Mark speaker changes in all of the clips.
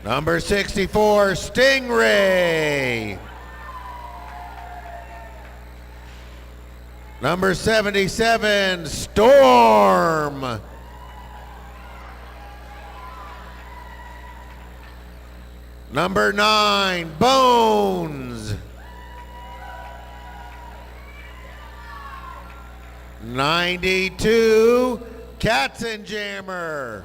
Speaker 1: Number 64, Stingray. Number 77, Storm. Number 9, Bones. 92, Katzenjammer.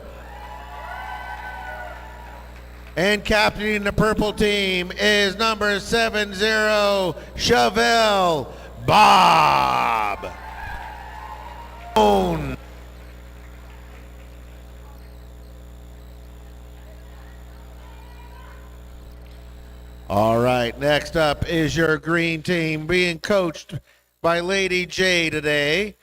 Speaker 1: And captaining the purple team is number 70, Chevelle Bob. All right, next up is your green team being coached by Lady J today.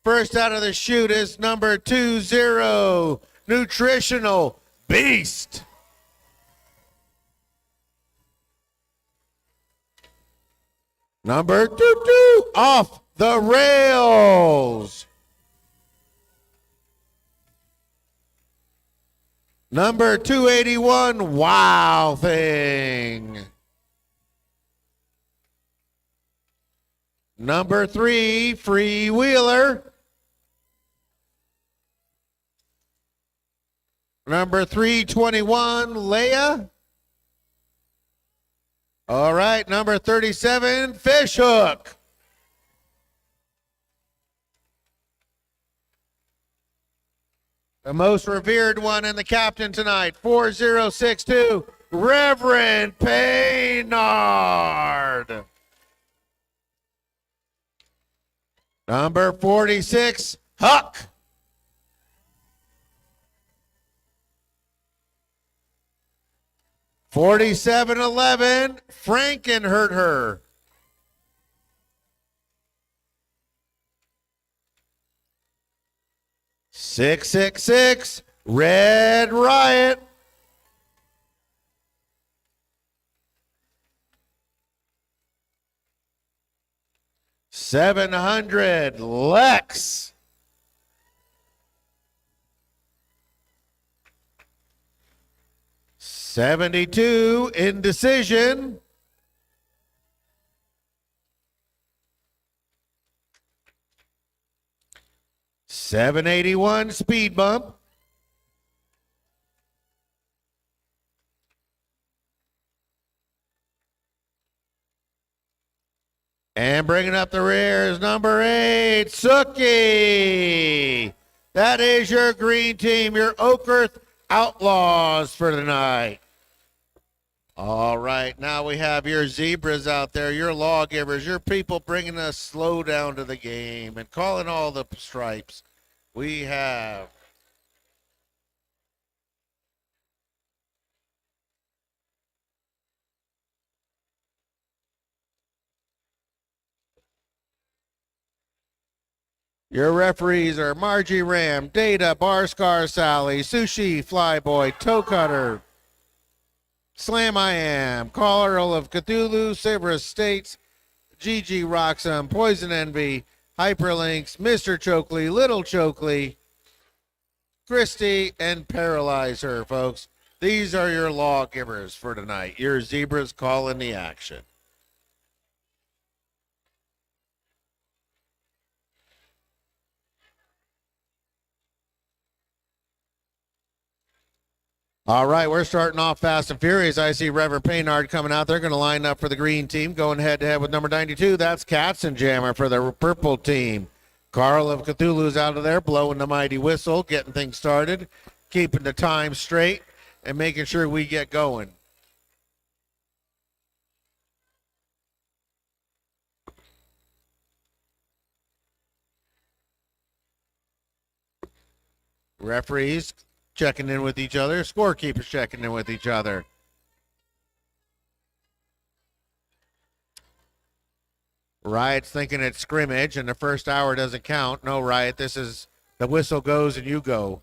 Speaker 1: First out of the chute is number 20, Nutritional Beast. Number 22, Off the Rails. Number 281, Wow Thing. Number 3, Freewheeler. Number 321, Leia. All right, number 37, Fishhook. The most revered one and the captain tonight, 4062, Reverend Paynard. Number 46, Huck. $47.11, Frankenhurter. $666, Red Riot. $700, Lex. $72, Indecision. $781, Speed Bump. And bringing up the rear is number 8, Sookie. That is your green team, your Oquirrh Outlaws for tonight. All right, now we have your zebras out there, your lawgivers, your people bringing us slow down to the game and calling all the stripes. We have your referees are Margie Ram, Data, Barscar Sally, Sushi, Flyboy, Toe Cutter, Slam I Am, Caller of Cthulhu, Cerberus States, Gigi Roxham, Poison Envy, Hyperlinks, Mr. Chokley, Little Chokley, Christy, and Paralyze Her, folks. These are your lawgivers for tonight. Your zebras calling the action. All right, we're starting off fast and furious. I see Reverend Paynard coming out. They're going to line up for the green team, going head-to-head with number 92. That's Katzenjammer for the purple team. Carl of Cthulhu's out of there, blowing the mighty whistle, getting things started, keeping the time straight, and making sure we get going. Referees checking in with each other. Scorekeepers checking in with each other. Riot's thinking it's scrimmage and the first hour doesn't count. No, Riot, this is the whistle goes and you go.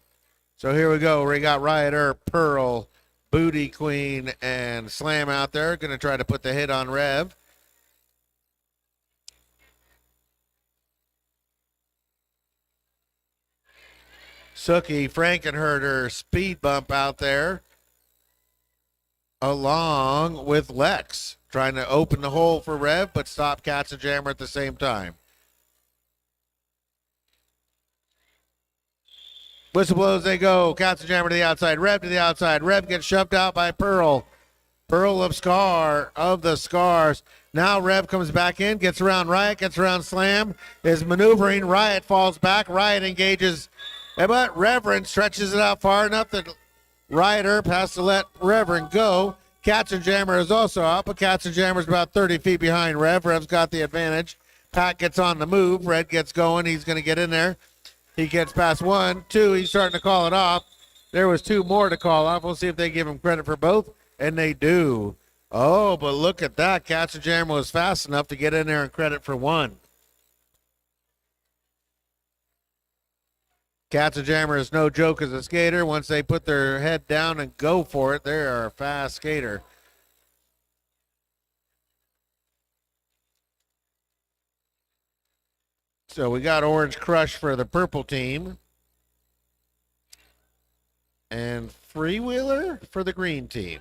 Speaker 1: So here we go. We got Rioter, Pearl, Booty Queen, and Slam out there. Going to try to put the hit on Rev. Sookie, Frankenhurter, Speed Bump out there. along with Lex, trying to open the hole for Rev, but stop Katzenjammer at the same time. Whistle blows, they go. Katzenjammer to the outside, Rev to the outside. Rev gets shoved out by Pearl. Pearl of the Scars. Now Rev comes back in, gets around Riot, gets around Slam, is maneuvering. Riot falls back. Riot engages, but Reverend stretches it out far enough that Riot Earp has to let Reverend go. Katzenjammer is also out, but Katzenjammer's about 30 feet behind Rev. Rev's got the advantage. Pat gets on the move. Red gets going. He's going to get in there. He gets past 1, 2. He's starting to call it off. There was 2 more to call off. We'll see if they give him credit for both. And they do. Oh, but look at that. Katzenjammer was fast enough to get in there and credit for 1. Katzenjammer is no joke as a skater. Once they put their head down and go for it, they are a fast skater. So we got Orange Crush for the purple team. And Freewheeler for the green team.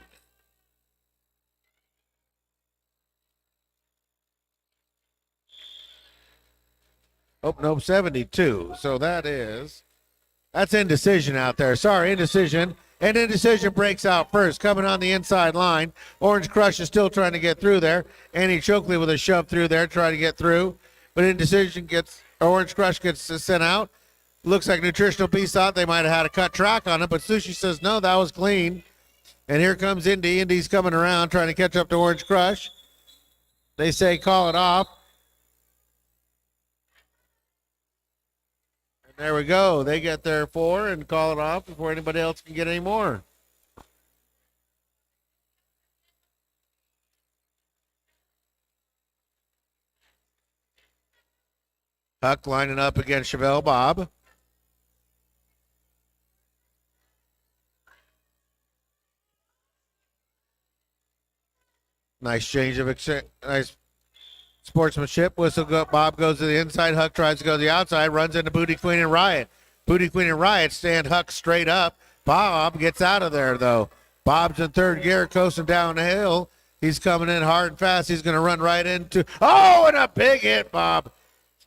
Speaker 1: Oh, nope, 72. So that's Indecision out there. Sorry, Indecision. And Indecision breaks out first, coming on the inside line. Orange Crush is still trying to get through there. Annie Chokley with a shove through there, trying to get through. But Indecision Orange Crush gets sent out. Looks like Nutritional Beast thought they might have had a cut track on it, but Sushi says, no, that was clean. And here comes Indy. Indy's coming around, trying to catch up to Orange Crush. They say call it off. There we go. They get their 4 and call it off before anybody else can get any more. Huck lining up against Chevelle Bob. Nice change of nice sportsmanship. Whistle go. Bob goes to the inside. Huck tries to go to the outside. Runs into Booty Queen and Riot. Booty Queen and Riot stand Huck straight up. Bob gets out of there, though. Bob's in third gear, coasting down the hill. He's coming in hard and fast. He's going to run right into... Oh, and a big hit, Bob.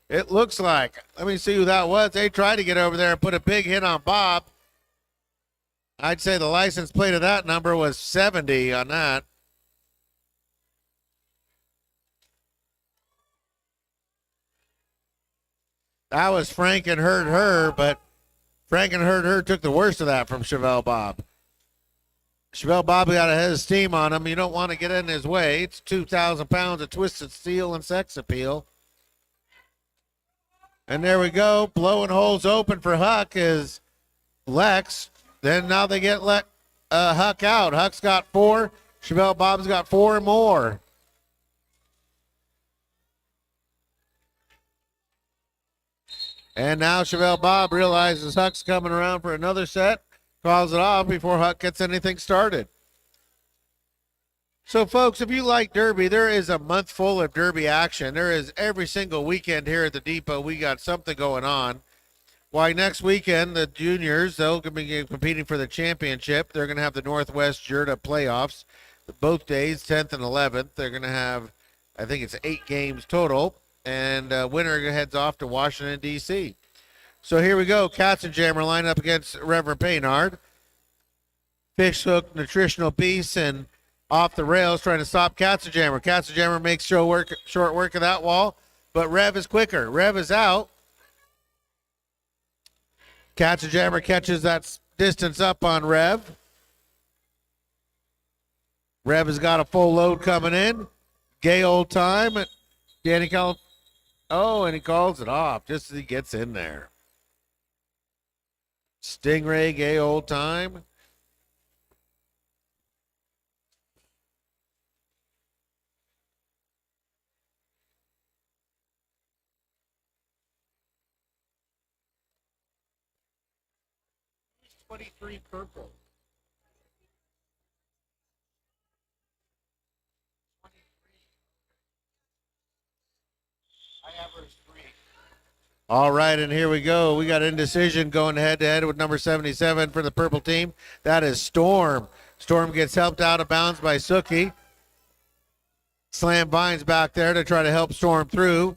Speaker 1: It looks like. Let me see who that was. They tried to get over there and put a big hit on Bob. I'd say the license plate of that number was 70 on that. That was Frank and Hurt Her, but Frank and Hurt Her took the worst of that from Chevelle Bob. Chevelle Bob got a head of steam on him. You don't want to get in his way. It's 2,000 pounds of twisted steel and sex appeal. And there we go. Blowing holes open for Huck is Lex. Then now they get Huck out. Huck's got 4. Chevelle Bob's got 4 and more. And now Chevelle Bob realizes Huck's coming around for another set. Calls it off before Huck gets anything started. So, folks, if you like Derby, there is a month full of Derby action. There is every single weekend here at the Depot. We got something going on. Why, next weekend, the juniors, they'll be competing for the championship. They're going to have the Northwest Jurda playoffs both days, 10th and 11th. They're going to have, I think it's 8 games total. And winner heads off to Washington, D.C. So here we go. Katzenjammer line up against Reverend Paynard. Fish Hook, Nutritional Beast, and off the rails trying to stop Katzenjammer. Katzenjammer makes short work of that wall, but Rev is quicker. Rev is out. Katzenjammer catches that distance up on Rev. Rev has got a full load coming in. Gay old time. Danny Cal. Oh, and he calls it off just as he gets in there. Stingray, gay old time. He's 23 purple. All right, and here we go. We got Indecision going head-to-head with number 77 for the purple team. That is Storm. Storm gets helped out of bounds by Sookie. Slam Vines back there to try to help Storm through,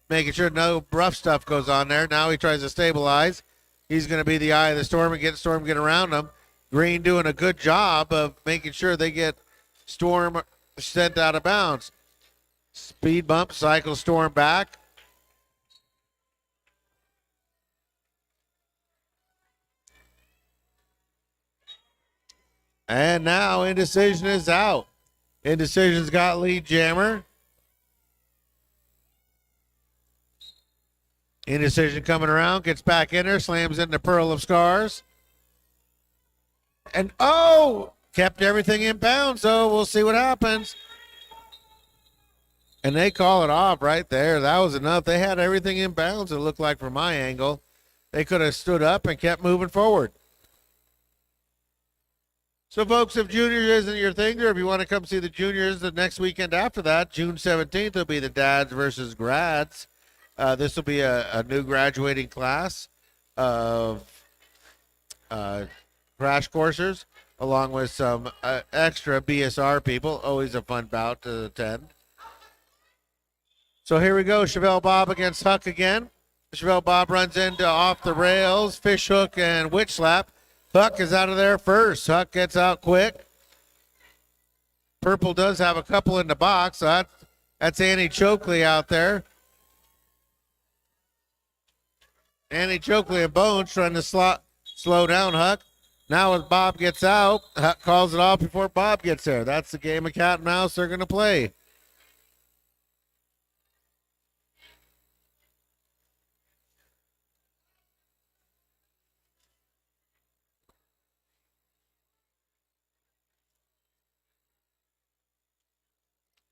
Speaker 1: making sure no rough stuff goes on there. Now he tries to stabilize. He's going to be the eye of the storm and get Storm get around him. Green doing a good job of making sure they get Storm sent out of bounds. Speed bump, cycle Storm back. And now Indecision is out. Indecision's got lead jammer. Indecision coming around, gets back in there, slams into Pearl of Scars. And kept everything in bounds, so we'll see what happens. And they call it off right there. That was enough. They had everything in bounds, it looked like from my angle. They could have stood up and kept moving forward. So, folks, if juniors isn't your thing, or if you want to come see the juniors the next weekend after that, June 17th will be the dads versus grads. This will be a new graduating class of crash coursers, along with some extra BSR people. Always a fun bout to attend. So here we go. Chevelle Bob against Huck again. Chevelle Bob runs into off the rails, fish hook, and witch slap. Huck is out of there first. Huck gets out quick. Purple does have a couple in the box. So that's Annie Chokley out there. Annie Chokley and Bones trying to slow down Huck. Now as Bob gets out, Huck calls it off before Bob gets there. That's the game of cat and mouse they're going to play.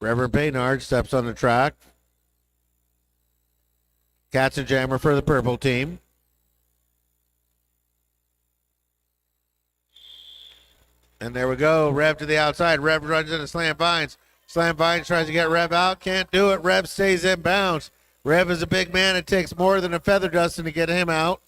Speaker 1: Reverend Baynard steps on the track. Katzenjammer for the purple team. And there we go. Rev to the outside. Rev runs into Slam Vines. Slam Vines tries to get Rev out. Can't do it. Rev stays in bounds. Rev is a big man. It takes more than a feather dusting to get him out.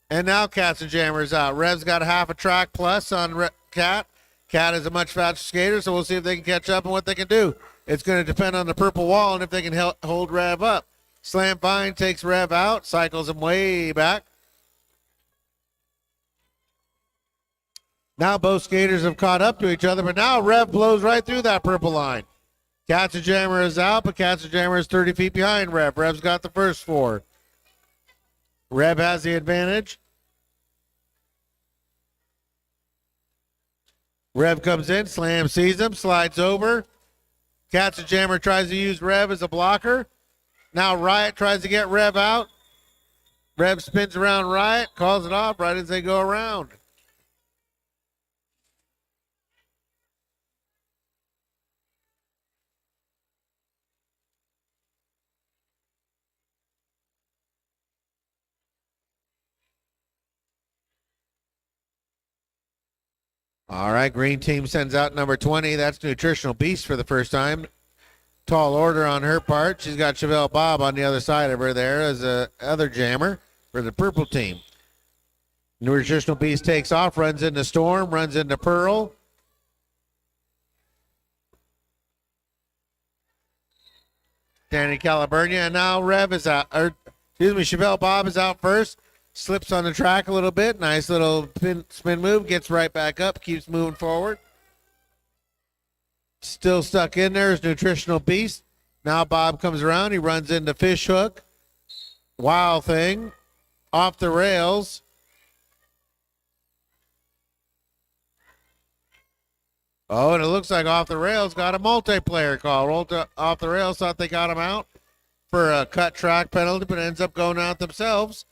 Speaker 1: And now Katzenjammer is out. Rev's got a half a track plus on Cat. Cat is a much faster skater, so we'll see if they can catch up and what they can do. It's going to depend on the purple wall and if they can hold Rev up. Slam Vine takes Rev out, cycles him way back. Now both skaters have caught up to each other, but now Rev blows right through that purple line. Katzenjammer is out, but Katzenjammer is 30 feet behind Rev. Rev's got the first four. Rev has the advantage. Rev comes in, Slam sees him, slides over. Katzenjammer tries to use Rev as a blocker. Now Riot tries to get Rev out. Rev spins around Riot, calls it off right as they go around. All right, green team sends out number 20. That's Nutritional Beast for the first time. Tall order on her part. She's got Chevelle Bob on the other side of her there as a other jammer for the purple team. Nutritional Beast takes off, runs into Storm, runs into Pearl. Danny Caliburnia, and now Rev is out. Chevelle Bob is out first. Slips on the track a little bit. Nice little spin move. Gets right back up. Keeps moving forward. Still stuck in there is Nutritional Beast. Now Bob comes around. He runs into Fish Hook. Wild Thing. Off the rails. Oh, and it looks like Off the Rails got a multiplayer call. Off the Rails thought they got him out for a cut track penalty, but ends up going out themselves.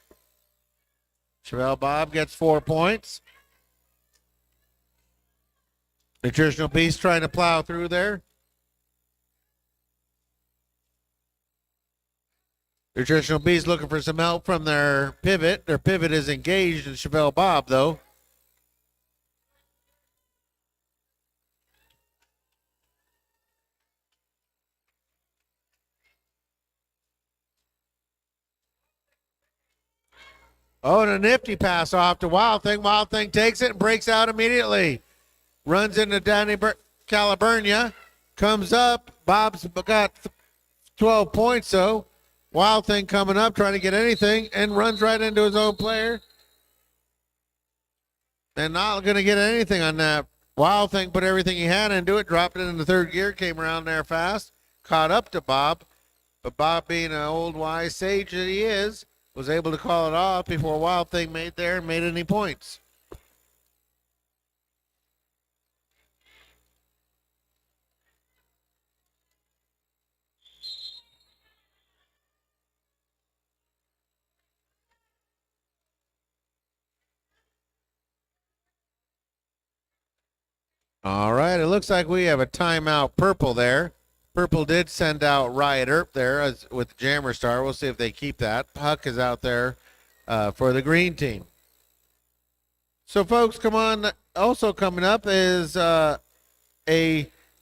Speaker 1: Chevelle Bob gets 4 points. Nutritional Beast trying to plow through there. Nutritional Beast looking for some help from their pivot. Their pivot is engaged in Chevelle Bob, though. Oh, and a nifty pass off to Wild Thing. Wild Thing takes it and breaks out immediately. runs into Danny Caliburnia, comes up. Bob's got 12 points, though. Wild Thing coming up, trying to get anything, and runs right into his own player. And not going to get anything on that. Wild Thing put everything he had into it, dropped it into third gear, came around there fast, caught up to Bob. But Bob, being an old wise sage that he is, was able to call it off before Wild Thing made any points. All right, it looks like we have a timeout purple there. Purple did send out Riot Earp there with Jammer Star. We'll see if they keep that. Huck is out there for the green team. So, folks, come on. Also coming up is a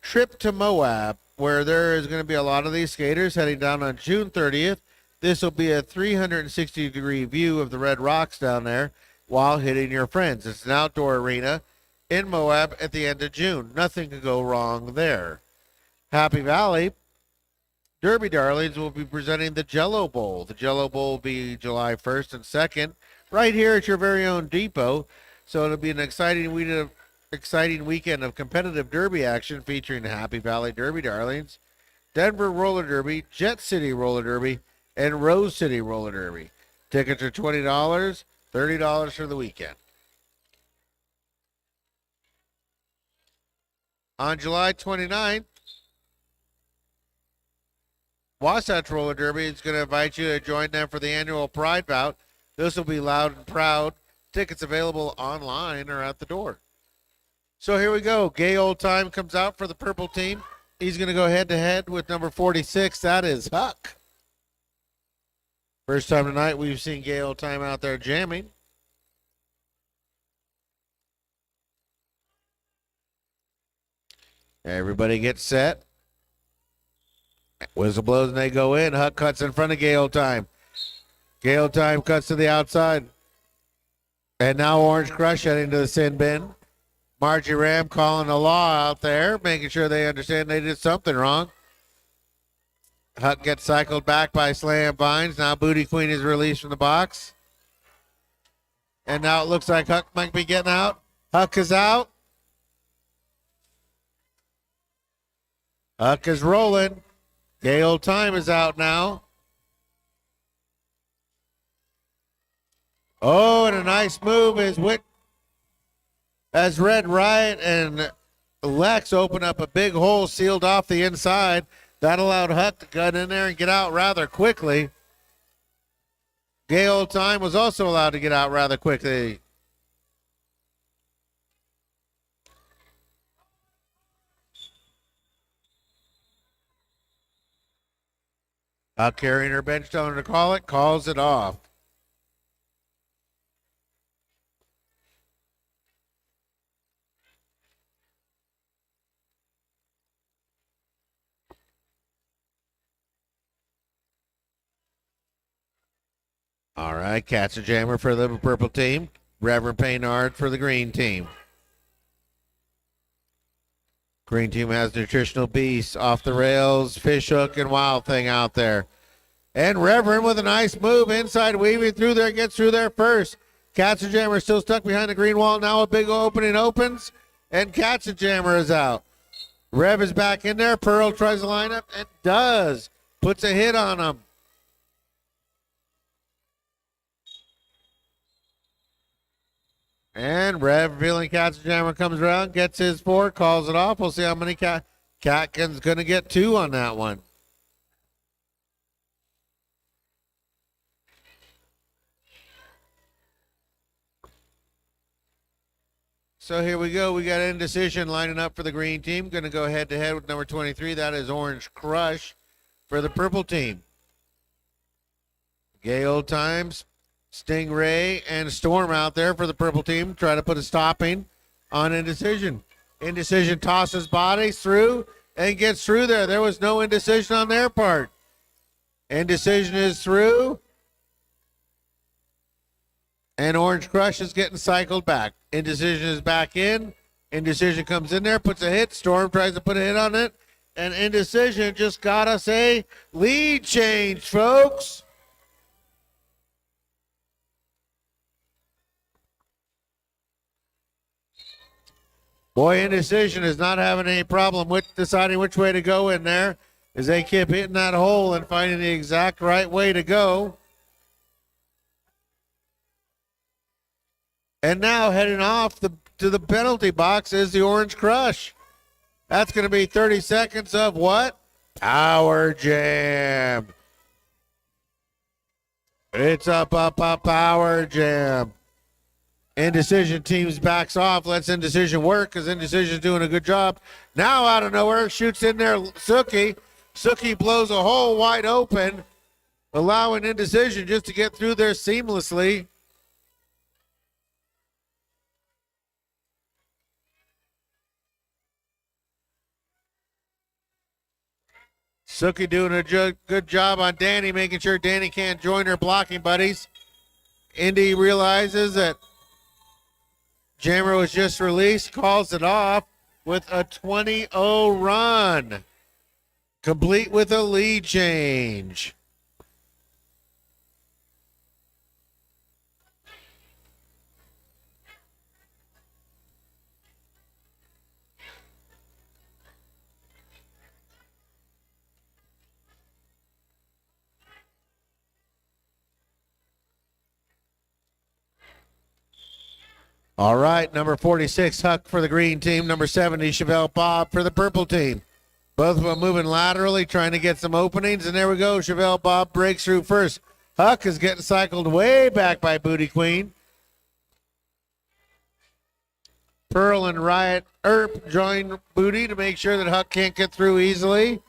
Speaker 1: trip to Moab, where there is going to be a lot of these skaters heading down on June 30th. This will be a 360-degree view of the Red Rocks down there while hitting your friends. It's an outdoor arena in Moab at the end of June. Nothing could go wrong there. Happy Valley Derby Darlings will be presenting the Jello Bowl. The Jello Bowl will be July 1st and 2nd right here at your very own depot. So it'll be an exciting weekend of competitive derby action featuring Happy Valley Derby Darlings, Denver Roller Derby, Jet City Roller Derby, and Rose City Roller Derby. Tickets are $20, $30 for the weekend. On July 29th, Wasatch Roller Derby is going to invite you to join them for the annual Pride Bout. This will be loud and proud. Tickets available online or at the door. So here we go. Gay Old Time comes out for the purple team. He's going to go head-to-head with number 46. That is Huck. First time tonight we've seen Gay Old Time out there jamming. Everybody gets set. Whistle blows and they go in. Huck cuts in front of Gay Old Time. Gay Old Time cuts to the outside. And now Orange Crush heading to the sin bin. Margie Ram calling the law out there, making sure they understand they did something wrong. Huck gets cycled back by Slam Vines. Now Booty Queen is released from the box. And now it looks like Huck might be getting out. Huck is out. Huck is rolling. Gay Old Time is out now. Oh, and a nice move as Red Riot and Lex open up a big hole sealed off the inside. That allowed Huck to cut in there and get out rather quickly. Gay Old Time was also allowed to get out rather quickly. Huck carrying her bench down to call it, calls it off. All right, Catch a Jammer for the purple team. Reverend Paynard for the green team. Green team has Nutritional Beast, Off the Rails, Fish Hook, and Wild Thing out there. And Reverend with a nice move inside, weaving through there, gets through there first. Katzenjammer still stuck behind the green wall. Now a big opening opens, and Katzenjammer is out. Rev is back in there. Pearl tries to line up and does. Puts a hit on him. And Rev, feeling Katzenjammer, comes around, gets his four, calls it off. We'll see how many Katkin's going to get two on that one. So here we go. We got Indecision lining up for the green team. Going to go head-to-head with number 23. That is Orange Crush for the purple team. Gay Old Times, Stingray, and Storm out there for the purple team. Try to put a stopping on Indecision. Indecision tosses bodies through and gets through there. There was no indecision on their part. Indecision is through. And Orange Crush is getting cycled back. Indecision is back in. Indecision comes in there, puts a hit. Storm tries to put a hit on it. And Indecision just got us a lead change, folks. Boy, Indecision is not having any problem with deciding which way to go in there as they keep hitting that hole and finding the exact right way to go. And now heading off to the penalty box is the Orange Crush. That's going to be 30 seconds of what? Power Jam. It's up, Power Jam. Indecision teams backs off, lets Indecision work because Indecision's doing a good job. Now out of nowhere, shoots in there Suki. Suki blows a hole wide open, allowing Indecision just to get through there seamlessly. Suki doing a good job on Danny, making sure Danny can't join her blocking buddies. Indy realizes that Jammer was just released, calls it off with a 20-0 run, complete with a lead change. All right, number 46, Huck for the green team. Number 70, Chevelle Bob for the purple team. Both of them moving laterally, trying to get some openings. And there we go. Chevelle Bob breaks through first. Huck is getting cycled way back by Booty Queen. Pearl and Riot Earp join Booty to make sure that Huck can't get through easily.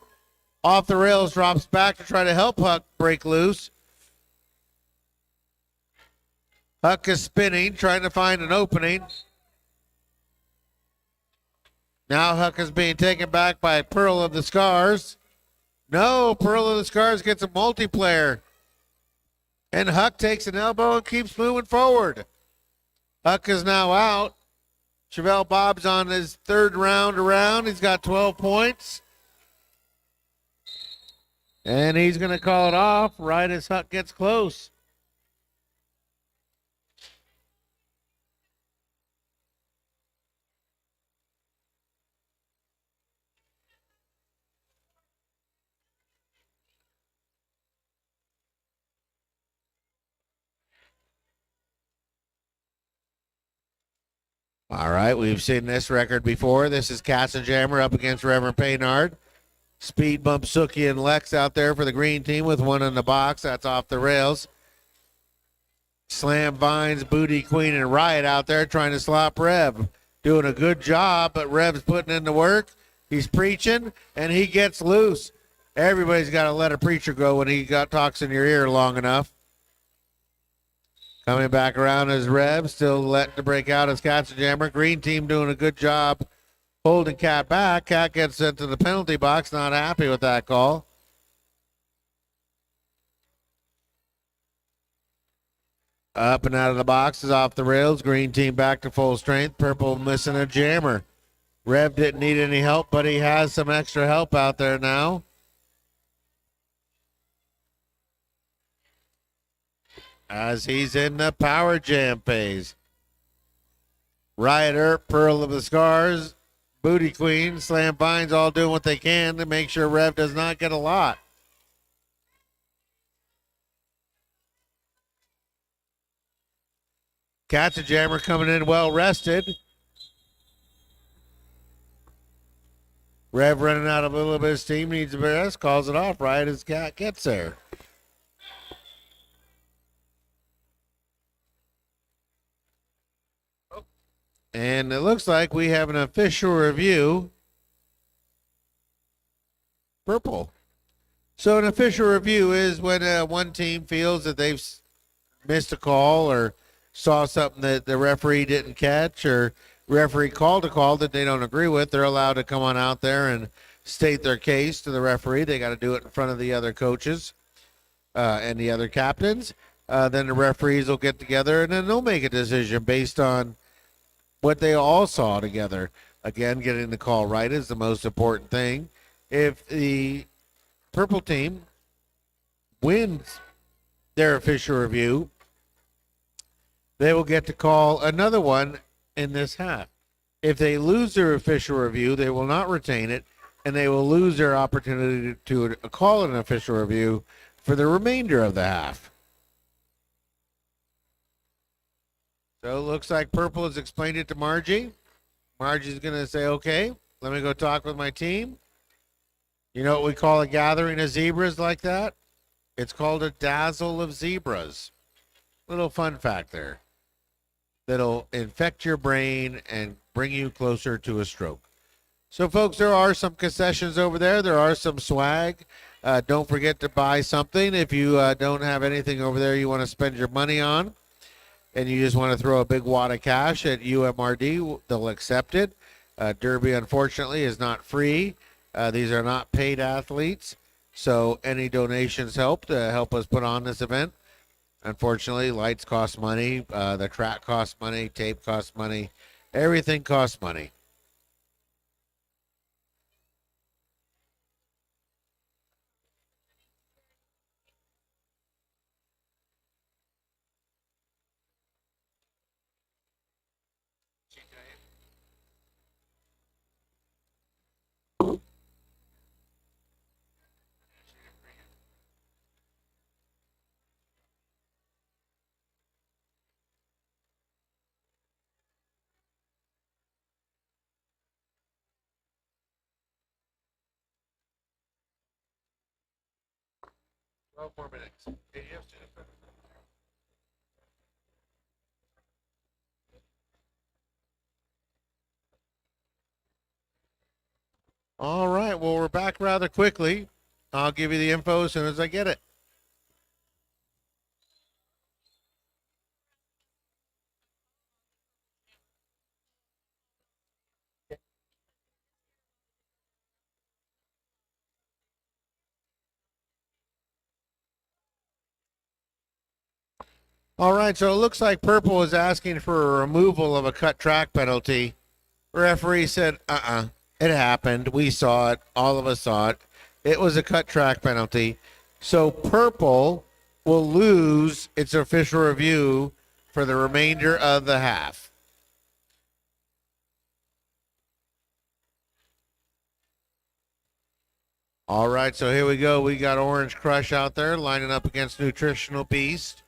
Speaker 1: Off the rails, drops back to try to help Huck break loose. Huck is spinning, trying to find an opening. Now Huck is being taken back by Pearl of the Scars. No, Pearl of the Scars gets a multiplayer. And Huck takes an elbow and keeps moving forward. Huck is now out. Chevelle Bob's on his third round around. He's got 12 points. And he's going to call it off right as Huck gets close. All right, we've seen this record before. This is Cassenjammer up against Reverend Paynard. Speed bump Suki and Lex out there for the green team with one in the box. That's off the rails. Slam Vines, Booty Queen, and Riot out there trying to slop Rev. Doing a good job, but Rev's putting in the work. He's preaching, and he gets loose. Everybody's got to let a preacher go when he talks in your ear long enough. Coming back around as Rev, still letting to break out as Cassenjammer. Green team doing a good job holding Cat back. Cat gets sent to the penalty box, not happy with that call. Up and out of the box is off the rails. Green team back to full strength. Purple missing a jammer. Rev didn't need any help, but he has some extra help out there now. As he's in the power jam phase. Riot Earp, Pearl of the Scars, Booty Queen, Slam Vines all doing what they can to make sure Rev does not get a lot. Cassenjammer coming in well rested. Rev running out of a little bit of steam, needs a rest, calls it off right as Cat gets there. And it looks like we have an official review. Purple. So an official review is when one team feels that they've missed a call or saw something that the referee didn't catch or referee called a call that they don't agree with. They're allowed to come on out there and state their case to the referee. They got to do it in front of the other coaches and the other captains. Then the referees will get together and then they'll make a decision based on what they all saw together. Again, getting the call right is the most important thing. If the purple team wins their official review, they will get to call another one in this half. If they lose their official review, they will not retain it, and they will lose their opportunity to call an official review for the remainder of the half. So it looks like purple has explained it to Margie. Margie's going to say, okay, let me go talk with my team. You know what we call a gathering of zebras like that? It's called a dazzle of zebras. Little fun fact there. That'll infect your brain and bring you closer to a stroke. So, folks, there are some concessions over there. There are some swag. Don't forget to buy something. If you don't have anything over there you want to spend your money on, and you just want to throw a big wad of cash at UMRD, they'll accept it. Derby, unfortunately, is not free. These are not paid athletes, so any donations help to help us put on this event. Unfortunately, lights cost money, the track costs money, tape costs money, everything costs money. More minutes. All right. Well, we're back rather quickly. I'll give you the info as soon as I get it. All right. So it looks like Purple is asking for a removal of a cut track penalty. The referee said, it happened. We saw it. All of us saw it. It was a cut track penalty. So Purple will lose its official review for the remainder of the half. All right, so here we go. We got Orange Crush out there lining up against Nutritional Beast.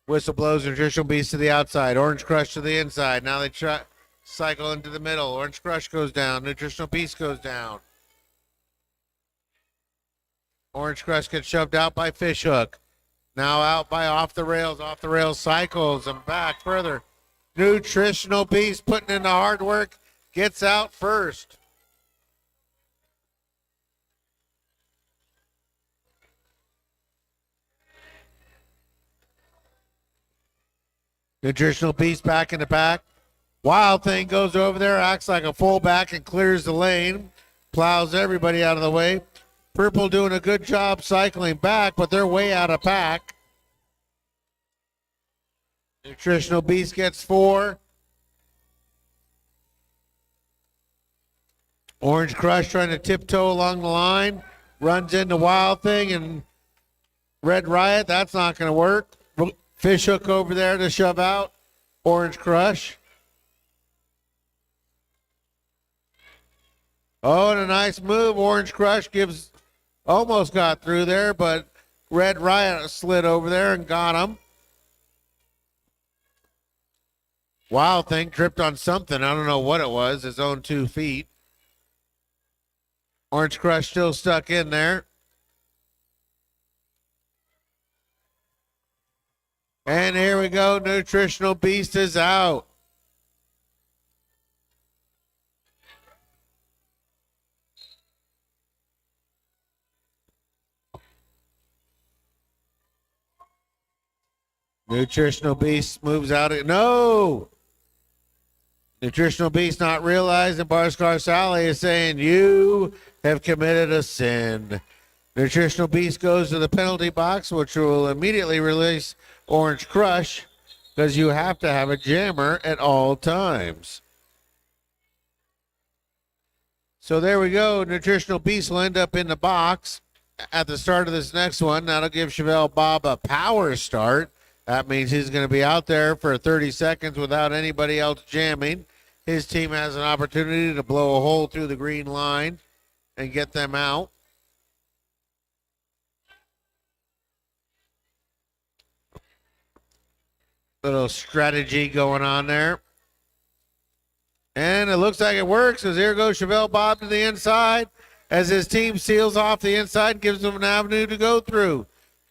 Speaker 1: Whistle blows, Nutritional Beast to the outside. Orange Crush to the inside. Now they try cycle into the middle. Orange Crush goes down. Nutritional Beast goes down. Orange Crush gets shoved out by Fishhook. Now out by Off the Rails. Off the Rails cycles and back further. Nutritional Beast putting in the hard work. Gets out first. Nutritional Beast back in the back. Wild Thing goes over there, acts like a fullback and clears the lane. Plows everybody out of the way. Purple doing a good job cycling back, but they're way out of pack. Nutritional Beast gets 4. Orange Crush trying to tiptoe along the line. Runs into Wild Thing and Red Riot. That's not going to work. Fishhook over there to shove out Orange Crush. Oh, and a nice move. Orange Crush almost got through there, but Red Riot slid over there and got him. Wild Thing tripped on something. I don't know what it was. His own 2 feet. Orange Crush still stuck in there. And here we go. Nutritional Beast is out. Nutritional Beast moves out. No! Nutritional Beast not realizing Borscar Sally is saying, you have committed a sin. Nutritional Beast goes to the penalty box, which will immediately release Orange Crush because you have to have a jammer at all times. So there we go. Nutritional Beast will end up in the box at the start of this next one. That'll give Chevelle Bob a power start. That means he's going to be out there for 30 seconds without anybody else jamming. His team has an opportunity to blow a hole through the green line and get them out. Little strategy going on there. And it looks like it works as here goes Chevelle Bob to the inside as his team seals off the inside, gives him an avenue to go through.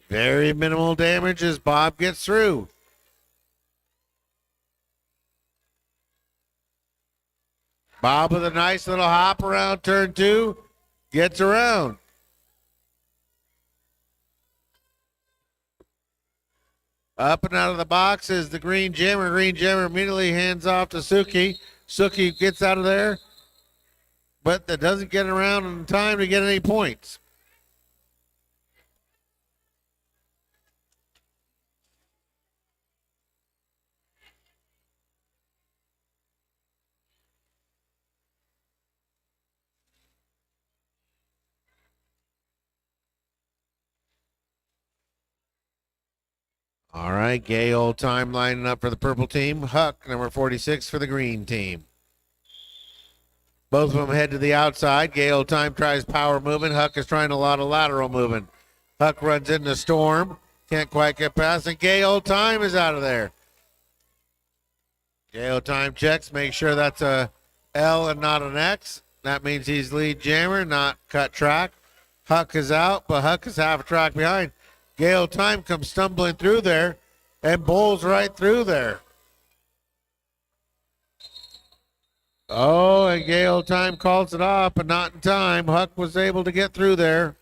Speaker 1: Very minimal damage as Bob gets through. Bob with a nice little hop around turn 2, gets around. Up and out of the box is the Green Jammer. Green Jammer immediately hands off to Suki. Suki gets out of there, but that doesn't get around in time to get any points. All right, Gay Old Time lining up for the purple team. Huck, number 46 for the green team. Both of them head to the outside. Gay Old Time tries power movement. Huck is trying a lot of lateral movement. Huck runs into Storm. Can't quite get past, and Gay Old Time is out of there. Gay Old Time checks, make sure that's a L and not an X. That means he's lead jammer, not cut track. Huck is out, but Huck is half a track behind. Gay Old Time comes stumbling through there and bowls right through there. Oh, and Gay Old Time calls it off, but not in time. Huck was able to get through there.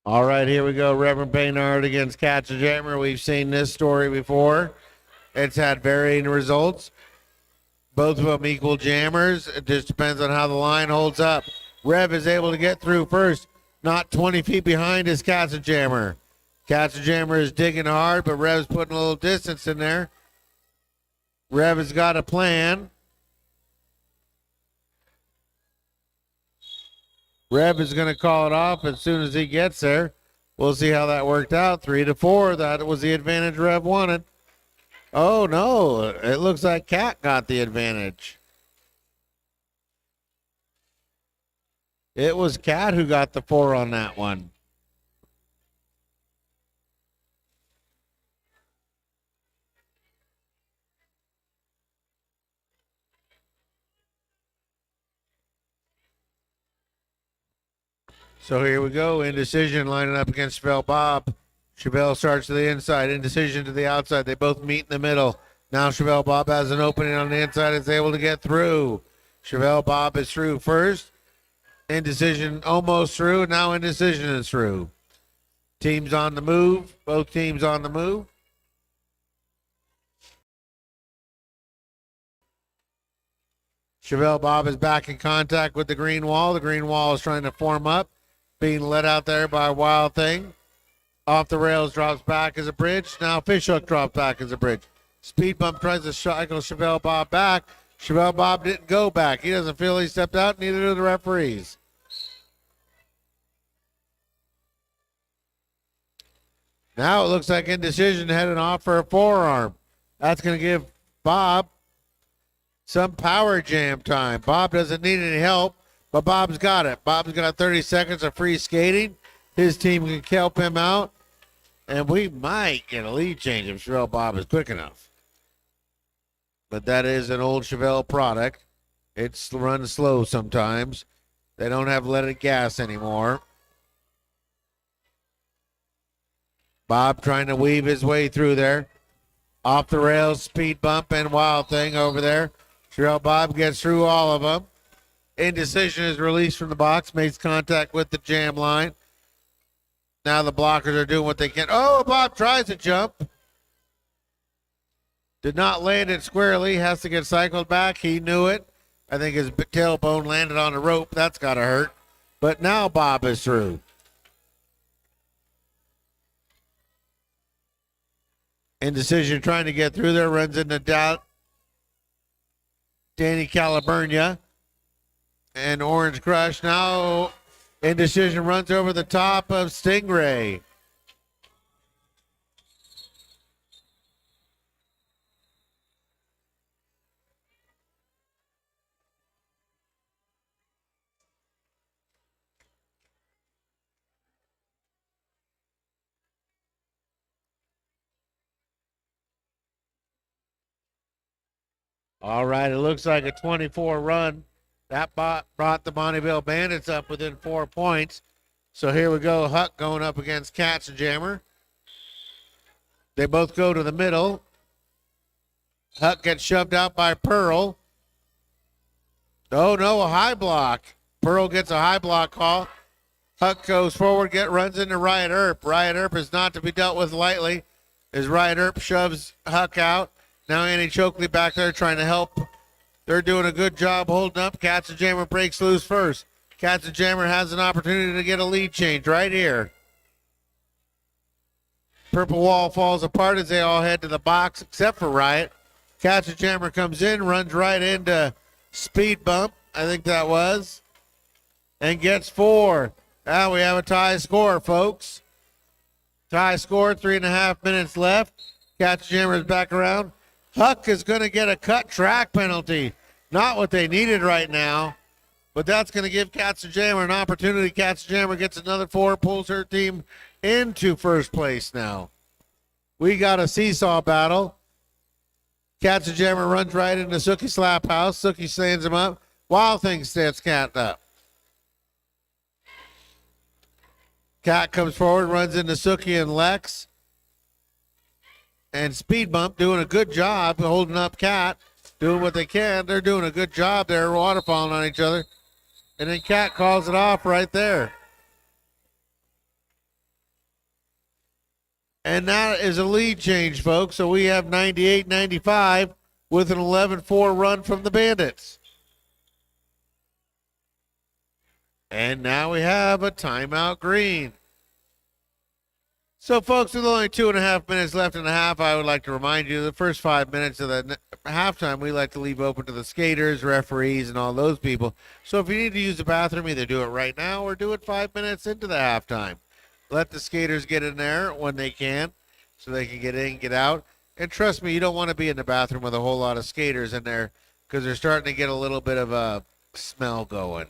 Speaker 1: All right, here we go. Reverend Baynard against Catch a Jammer. We've seen this story before. It's had varying results. Both of them equal jammers. It just depends on how the line holds up. Rev is able to get through first. Not 20 feet behind is Catch a Jammer. Catch a Jammer is digging hard, but Rev's putting a little distance in there. Rev has got a plan. Rev is going to call it off as soon as he gets there. We'll see how that worked out. 3-4. That was the advantage Rev wanted. Oh, no. It looks like Cat got the advantage. It was Cat who got the 4 on that one. So here we go. Indecision lining up against Chevelle Bob. Chevelle starts to the inside. Indecision to the outside. They both meet in the middle. Now Chevelle Bob has an opening on the inside. Is able to get through. Chevelle Bob is through first. Indecision almost through. Now Indecision is through. Teams on the move. Both teams on the move. Chevelle Bob is back in contact with the green wall. The green wall is trying to form up. Being let out there by Wild Thing. Off the rails, drops back as a bridge. Now Fishhook drops back as a bridge. Speed Bump tries to cycle Chevelle Bob back. Chevelle Bob didn't go back. He doesn't feel he stepped out, neither do the referees. Now it looks like Indecision heading off for a forearm. That's going to give Bob some power jam time. Bob doesn't need any help, but Bob's got it. Bob's got 30 seconds of free skating. His team can help him out, and we might get a lead change if Chevelle Bob is quick enough. But that is an old Chevelle product. It's run slow sometimes. They don't have leaded gas anymore. Bob trying to weave his way through there. Off the rails, speed bump, and wild thing over there. Sherelle Bob gets through all of them. Indecision is released from the box, makes contact with the jam line. Now the blockers are doing what they can. Oh, Bob tries to jump. Did not land it squarely. Has to get cycled back. He knew it. I think his tailbone landed on the rope. That's got to hurt. But now Bob is through. Indecision trying to get through there. Runs into Danny Caliburnia. And Orange Crush. Now Indecision runs over the top of Stingray. All right, it looks like a 24 run. That brought the Bonneville Bandits up within 4 points. So here we go, Huck going up against Katzenjammer. They both go to the middle. Huck gets shoved out by Pearl. Oh, no, a high block. Pearl gets a high block call. Huck goes forward, runs into Riot Earp. Riot Earp is not to be dealt with lightly as Riot Earp shoves Huck out. Now Annie Chokley back there trying to help. They're doing a good job holding up. Katzenjammer breaks loose first. Katzenjammer has an opportunity to get a lead change right here. Purple wall falls apart as they all head to the box except for Riot. Katzenjammer comes in, runs right into Speed Bump, I think that was, and gets 4. Now we have a tie score, folks. Tie score, 3.5 minutes left. Katzenjammer is back around. Huck is going to get a cut track penalty. Not what they needed right now, but that's going to give Katzenjammer an opportunity. Katzenjammer gets another 4, pulls her team into first place now. We got a seesaw battle. Katzenjammer runs right into Sookie Slaphouse. Sookie stands him up. Wild Thing stands Cat up. Cat comes forward, runs into Sookie and Lex. And Speed Bump doing a good job holding up Cat, doing what they can. They're doing a good job there, waterfalling on each other. And then Cat calls it off right there. And that is a lead change, folks. So we have 98-95 with an 11-4 run from the Bandits. And now we have a timeout green. So, folks, with only 2.5 minutes left in the half, I would like to remind you the first 5 minutes of the halftime we like to leave open to the skaters, referees, and all those people. So if you need to use the bathroom, either do it right now or do it 5 minutes into the halftime. Let the skaters get in there when they can so they can get in, get out. And trust me, you don't want to be in the bathroom with a whole lot of skaters in there because they're starting to get a little bit of a smell going.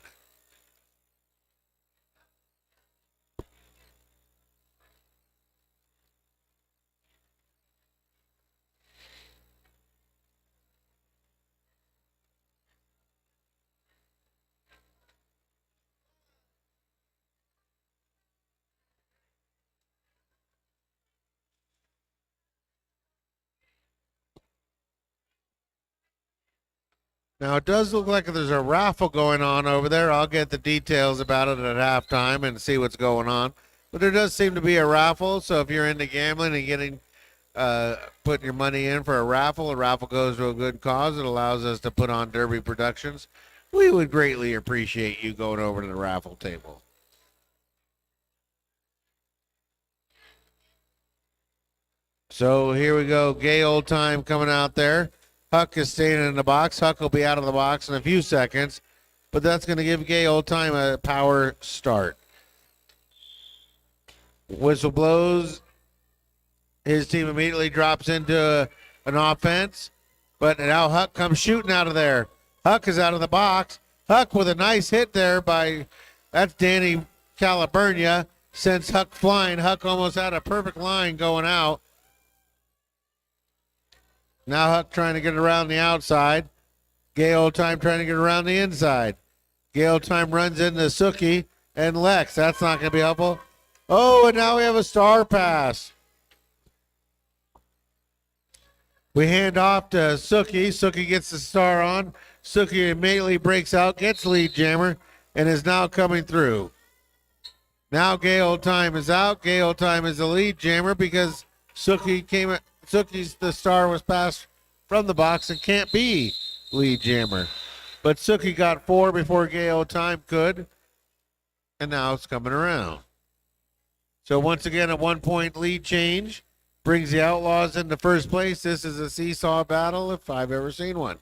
Speaker 1: Now, it does look like there's a raffle going on over there. I'll get the details about it at halftime and see what's going on. But there does seem to be a raffle, so if you're into gambling and getting putting your money in for a raffle goes to a good cause. It allows us to put on Derby Productions. We would greatly appreciate you going over to the raffle table. So here we go. Gay Old Time coming out there. Huck is staying in the box. Huck will be out of the box in a few seconds, but that's going to give Gay Old Time a power start. Whistle blows. His team immediately drops into an offense, but now Huck comes shooting out of there. Huck is out of the box. Huck with a nice hit there that's Danny Caliburnia, sends Huck flying. Huck almost had a perfect line going out. Now Huck trying to get around the outside. Gay Old Time trying to get around the inside. Gay Old Time runs into Sookie and Lex. That's not going to be helpful. Oh, and now we have a star pass. We hand off to Suki. Suki gets the star on. Suki immediately breaks out, gets lead jammer, and is now coming through. Now Gay Old Time is out. Gay Old Time is the lead jammer because Suki's the star was passed from the box and can't be lead jammer. But Suki got 4 before Gay Old Time could, and now it's coming around. So once again, a 1-point lead change brings the Outlaws into first place. This is a seesaw battle if I've ever seen one.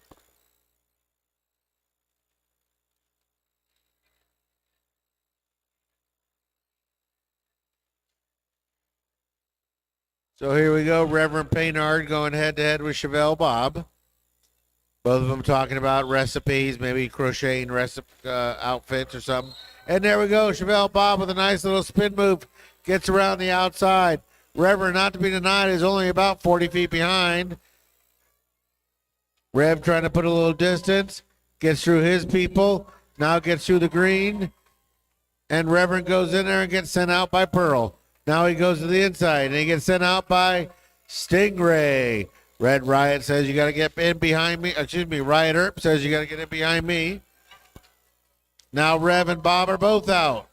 Speaker 1: So here we go. Reverend Paynard going head-to-head with Chevelle Bob. Both of them talking about recipes, maybe crocheting outfits or something. And there we go. Chevelle Bob with a nice little spin move. Gets around the outside. Reverend, not to be denied, is only about 40 feet behind. Rev trying to put a little distance. Gets through his people. Now gets through the green. And Reverend goes in there and gets sent out by Pearl. Now he goes to the inside and he gets sent out by Stingray. Red Riot says you got to get in behind me. Excuse me, Riot Earp says you got to get in behind me. Now Rev and Bob are both out.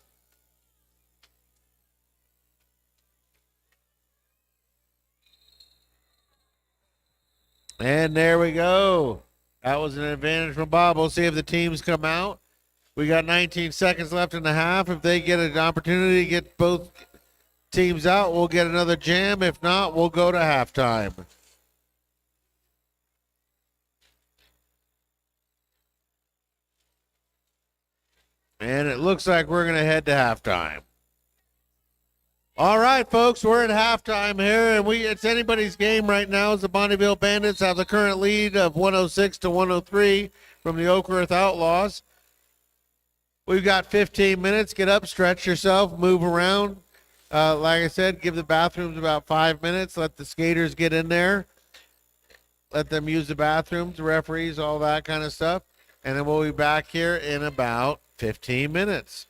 Speaker 1: And there we go. That was an advantage from Bob. We'll see if the teams come out. We got 19 seconds left in the half. If they get an opportunity to get both teams out, we'll get another jam. If not, we'll go to halftime. And it looks like we're going to head to halftime. All right, folks, we're at halftime here, and it's anybody's game right now as the Bonneville Bandits have the current lead of 106 to 103 from the Oquirrh Outlaws. We've got 15 minutes. Get up, stretch yourself, move around. Like I said, give the bathrooms about 5 minutes. Let the skaters get in there. Let them use the bathrooms, referees, all that kind of stuff. And then we'll be back here in about 15 minutes.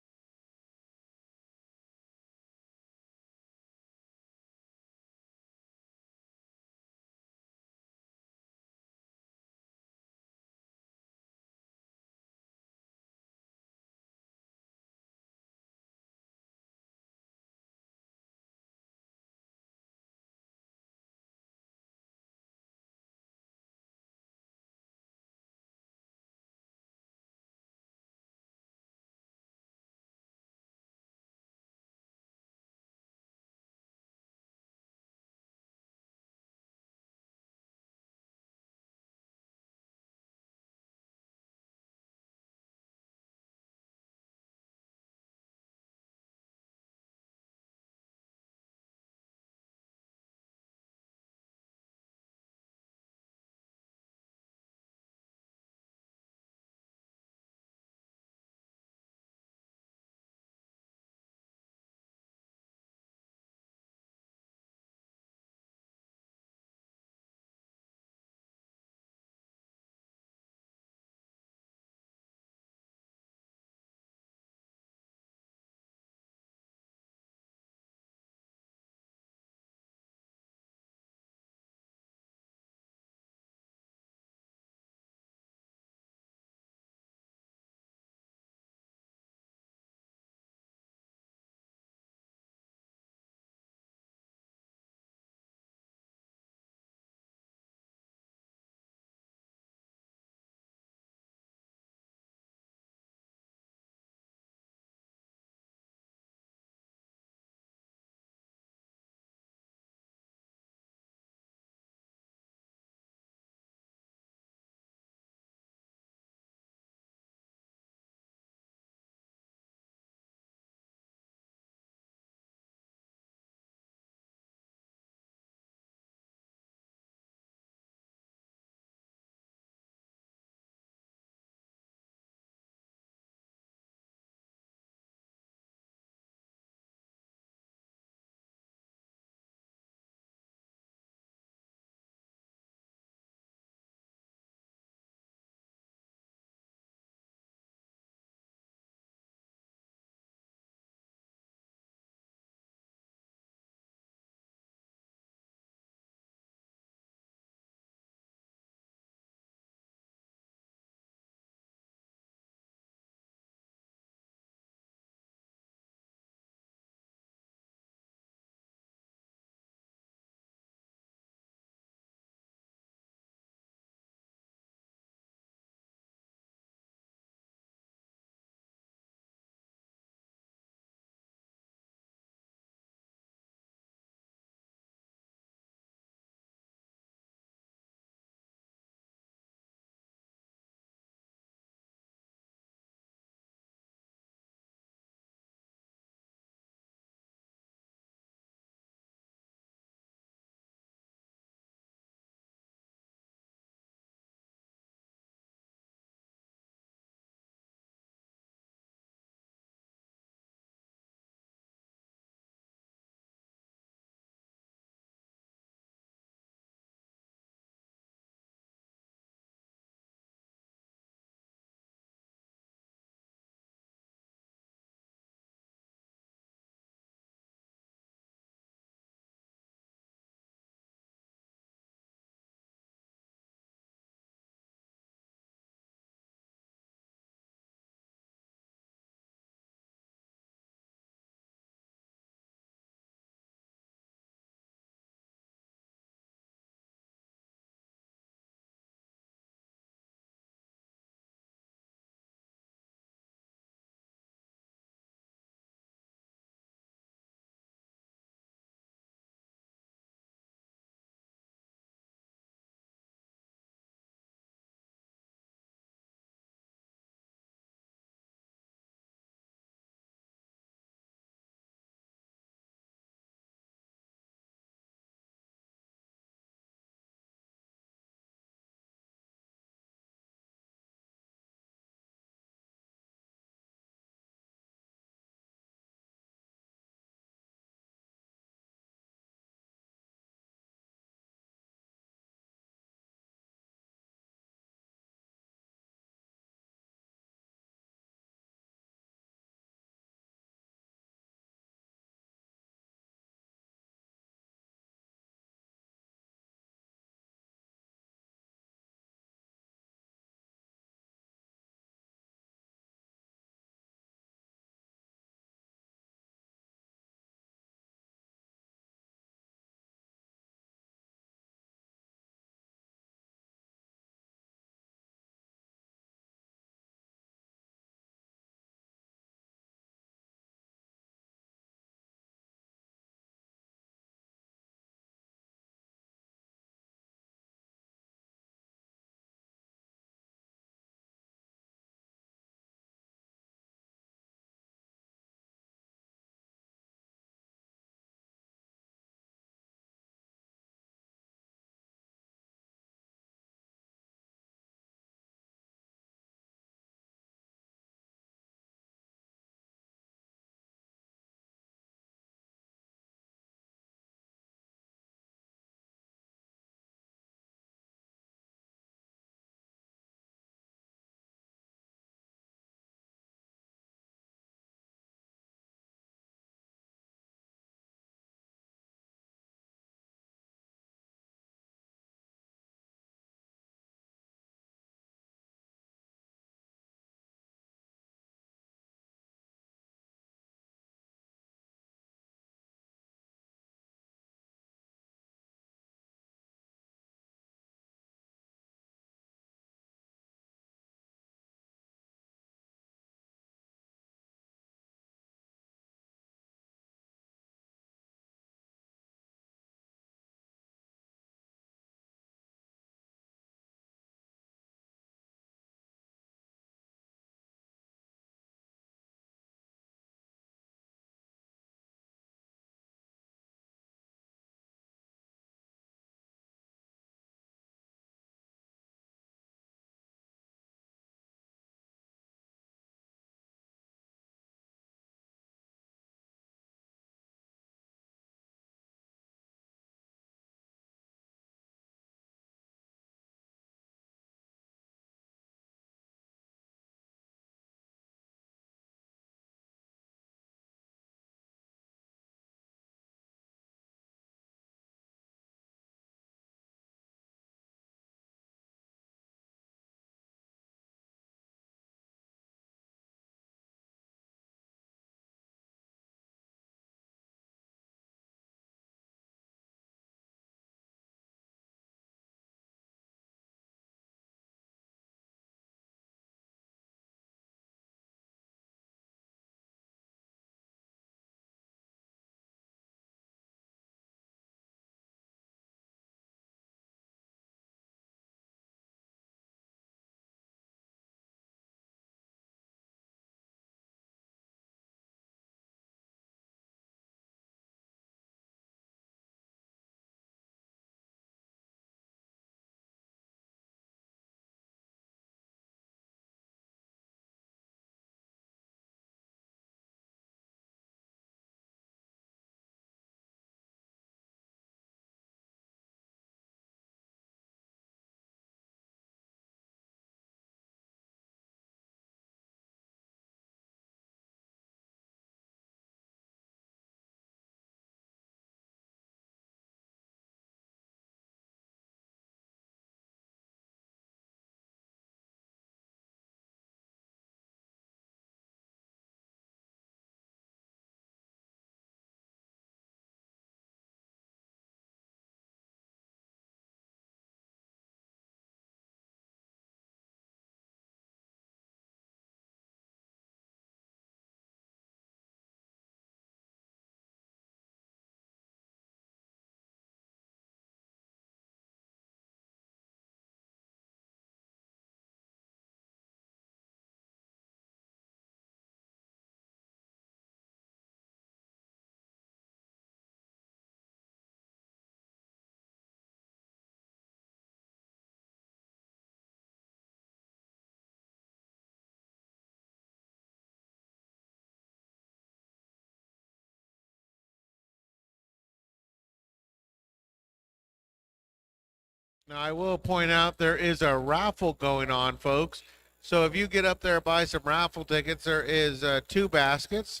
Speaker 1: Now, I will point out there is a raffle going on, folks. So if you get up there and buy some raffle tickets, there is two baskets,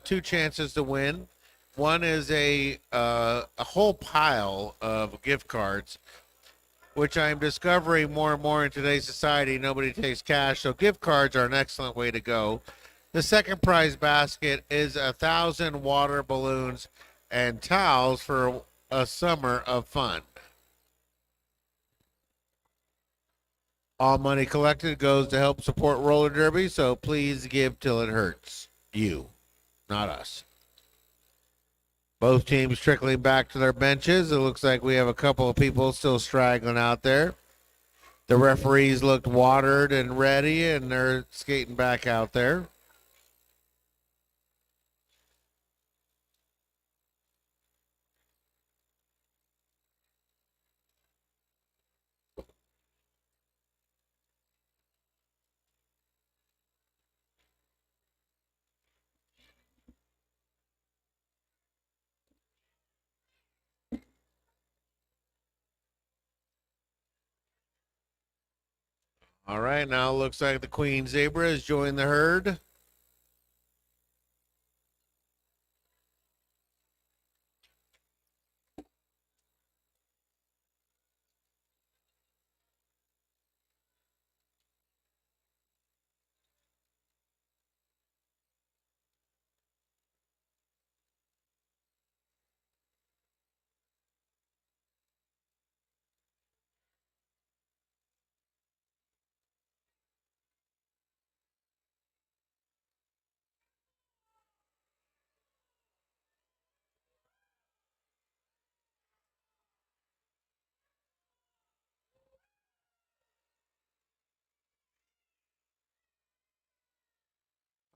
Speaker 1: two chances to win. One is a whole pile of gift cards, which I'm discovering more and more in today's society. Nobody takes cash, so gift cards are an excellent way to go. The second prize basket is 1,000 water balloons and towels for a summer of fun. All money collected goes to help support roller derby, so please give till it hurts. You, not us. Both teams trickling back to their benches. It looks like we have a couple of people still straggling out there. The referees looked watered and ready, and they're skating back out there. All right, now it looks like the Queen Zebra has joined the herd.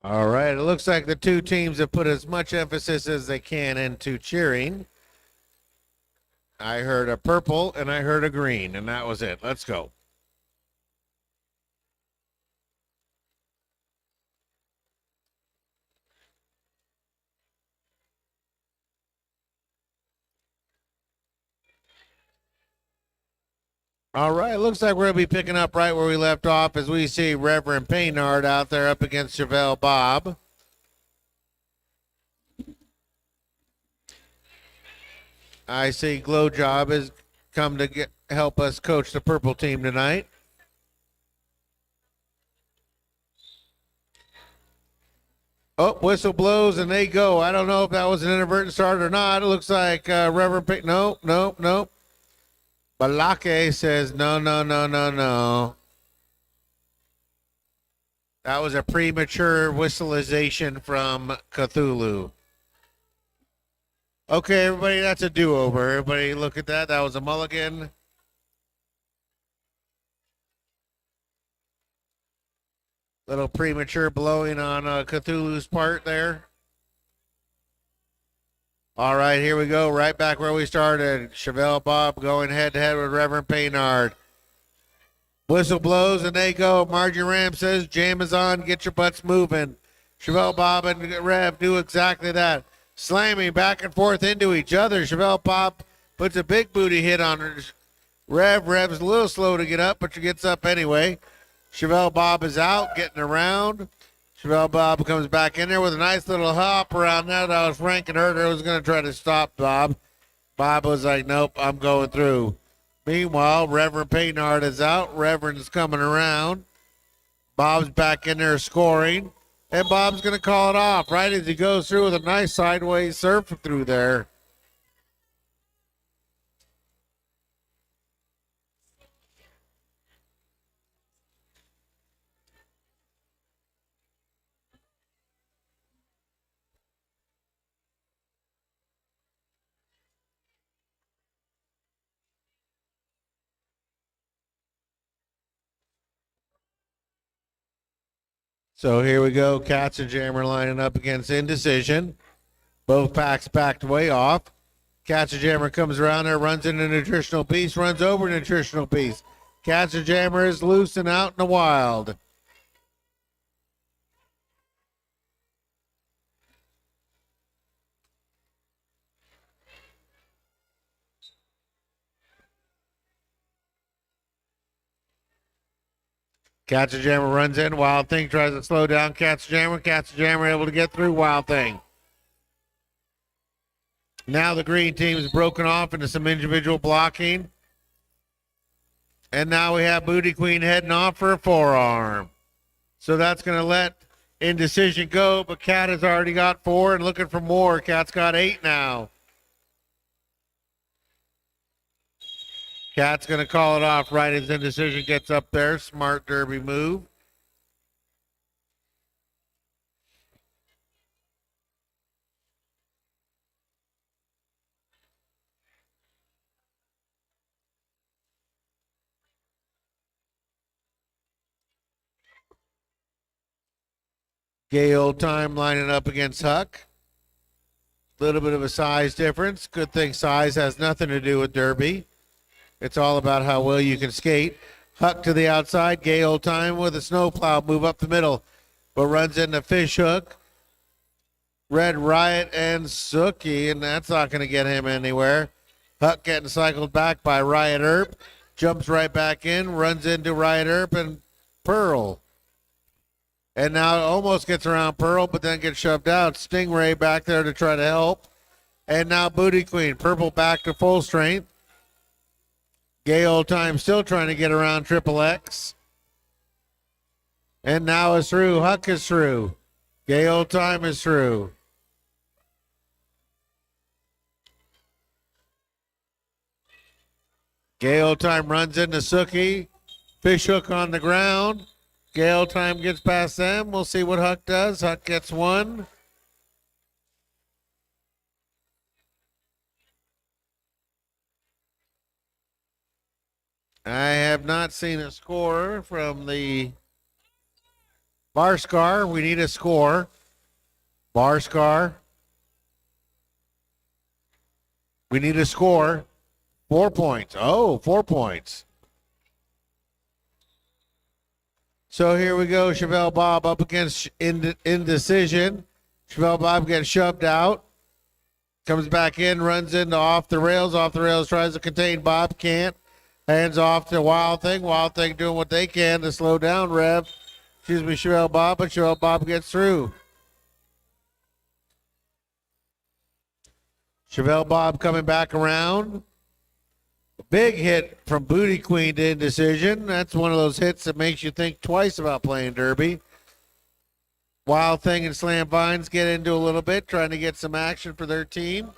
Speaker 1: All right, it looks like the two teams have put as much emphasis as they can into cheering. I heard a purple and I heard a green, and that was it. Let's go. All right, looks like we're going to be picking up right where we left off as we see Reverend Paynard out there up against Chevelle Bob. I see Glow Job has come to help us coach the purple team tonight. Oh, whistle blows and they go. I don't know if that was an inadvertent start or not. It looks like Reverend Pink. Nope, nope, nope. Balake says no, no, no, no, no. That was a premature whistleization from Cthulhu. Okay, everybody, that's a do-over. Everybody look at that. That was a mulligan. Little premature blowing on Cthulhu's part there. All right, here we go. Right back where we started. Chevelle Bob going head-to-head with Reverend Paynard. Whistle blows and they go. Margie Ram says, jam is on. Get your butts moving. Chevelle Bob and Rev do exactly that. Slamming back and forth into each other. Chevelle Bob puts a big booty hit on her. Rev's a little slow to get up, but she gets up anyway. Chevelle Bob is out, getting around. Chevelle Bob comes back in there with a nice little hop around there. That was Frank and Herder was going to try to stop Bob. Bob was like, nope, I'm going through. Meanwhile, Reverend Paynard is out. Reverend's coming around. Bob's back in there scoring. And Bob's going to call it off right as he goes through with a nice sideways surf through there. So here we go. Cats and Jammer lining up against Indecision. Both packs backed way off. Cats and Jammer comes around there, runs into Nutritional Beast, runs over Nutritional Beast. Cats and Jammer is loose and out in the wild. Katzenjammer runs in. Wild Thing tries to slow down Katzenjammer. Katzenjammer able to get through Wild Thing. Now the green team is broken off into some individual blocking. And now we have Booty Queen heading off for a forearm. So that's going to let Indecision go, but Cat has already got 4 and looking for more. Cat's got 8 now. Cat's going to call it off right as Indecision gets up there. Smart derby move. Gay Old Time lining up against Huck. Little bit of a size difference. Good thing size has nothing to do with derby. It's all about how well you can skate. Huck to the outside. Gay Old Time with a snowplow move up the middle, but runs into Fish Hook, Red Riot, and Sookie, and that's not going to get him anywhere. Huck getting cycled back by Riot Earp. Jumps right back in, runs into Riot Earp and Pearl. And now it almost gets around Pearl, but then gets shoved out. Stingray back there to try to help. And now Booty Queen. Purple back to full strength. Gay Old Time still trying to get around Triple X. And now it's through. Huck is through. Gay Old Time is through. Gay Old Time runs into Sookie. Fish Hook on the ground. Gay Old Time gets past them. We'll see what Huck does. Huck gets 1. I have not seen a score from the Barscar. We need a score. Barscar. We need a score. 4 points. Oh, 4 points. So here we go. Chevelle Bob up against Indecision. Chevelle Bob gets shoved out. Comes back in, runs into Off the Rails. Off the Rails tries to contain Bob. Can't. Hands off to Wild Thing. Wild Thing doing what they can to slow down Chevelle Bob, but Chevelle Bob gets through. Chevelle Bob coming back around. Big hit from Booty Queen to Indecision. That's one of those hits that makes you think twice about playing derby. Wild Thing and Slam Vines get into a little bit, trying to get some action for their team.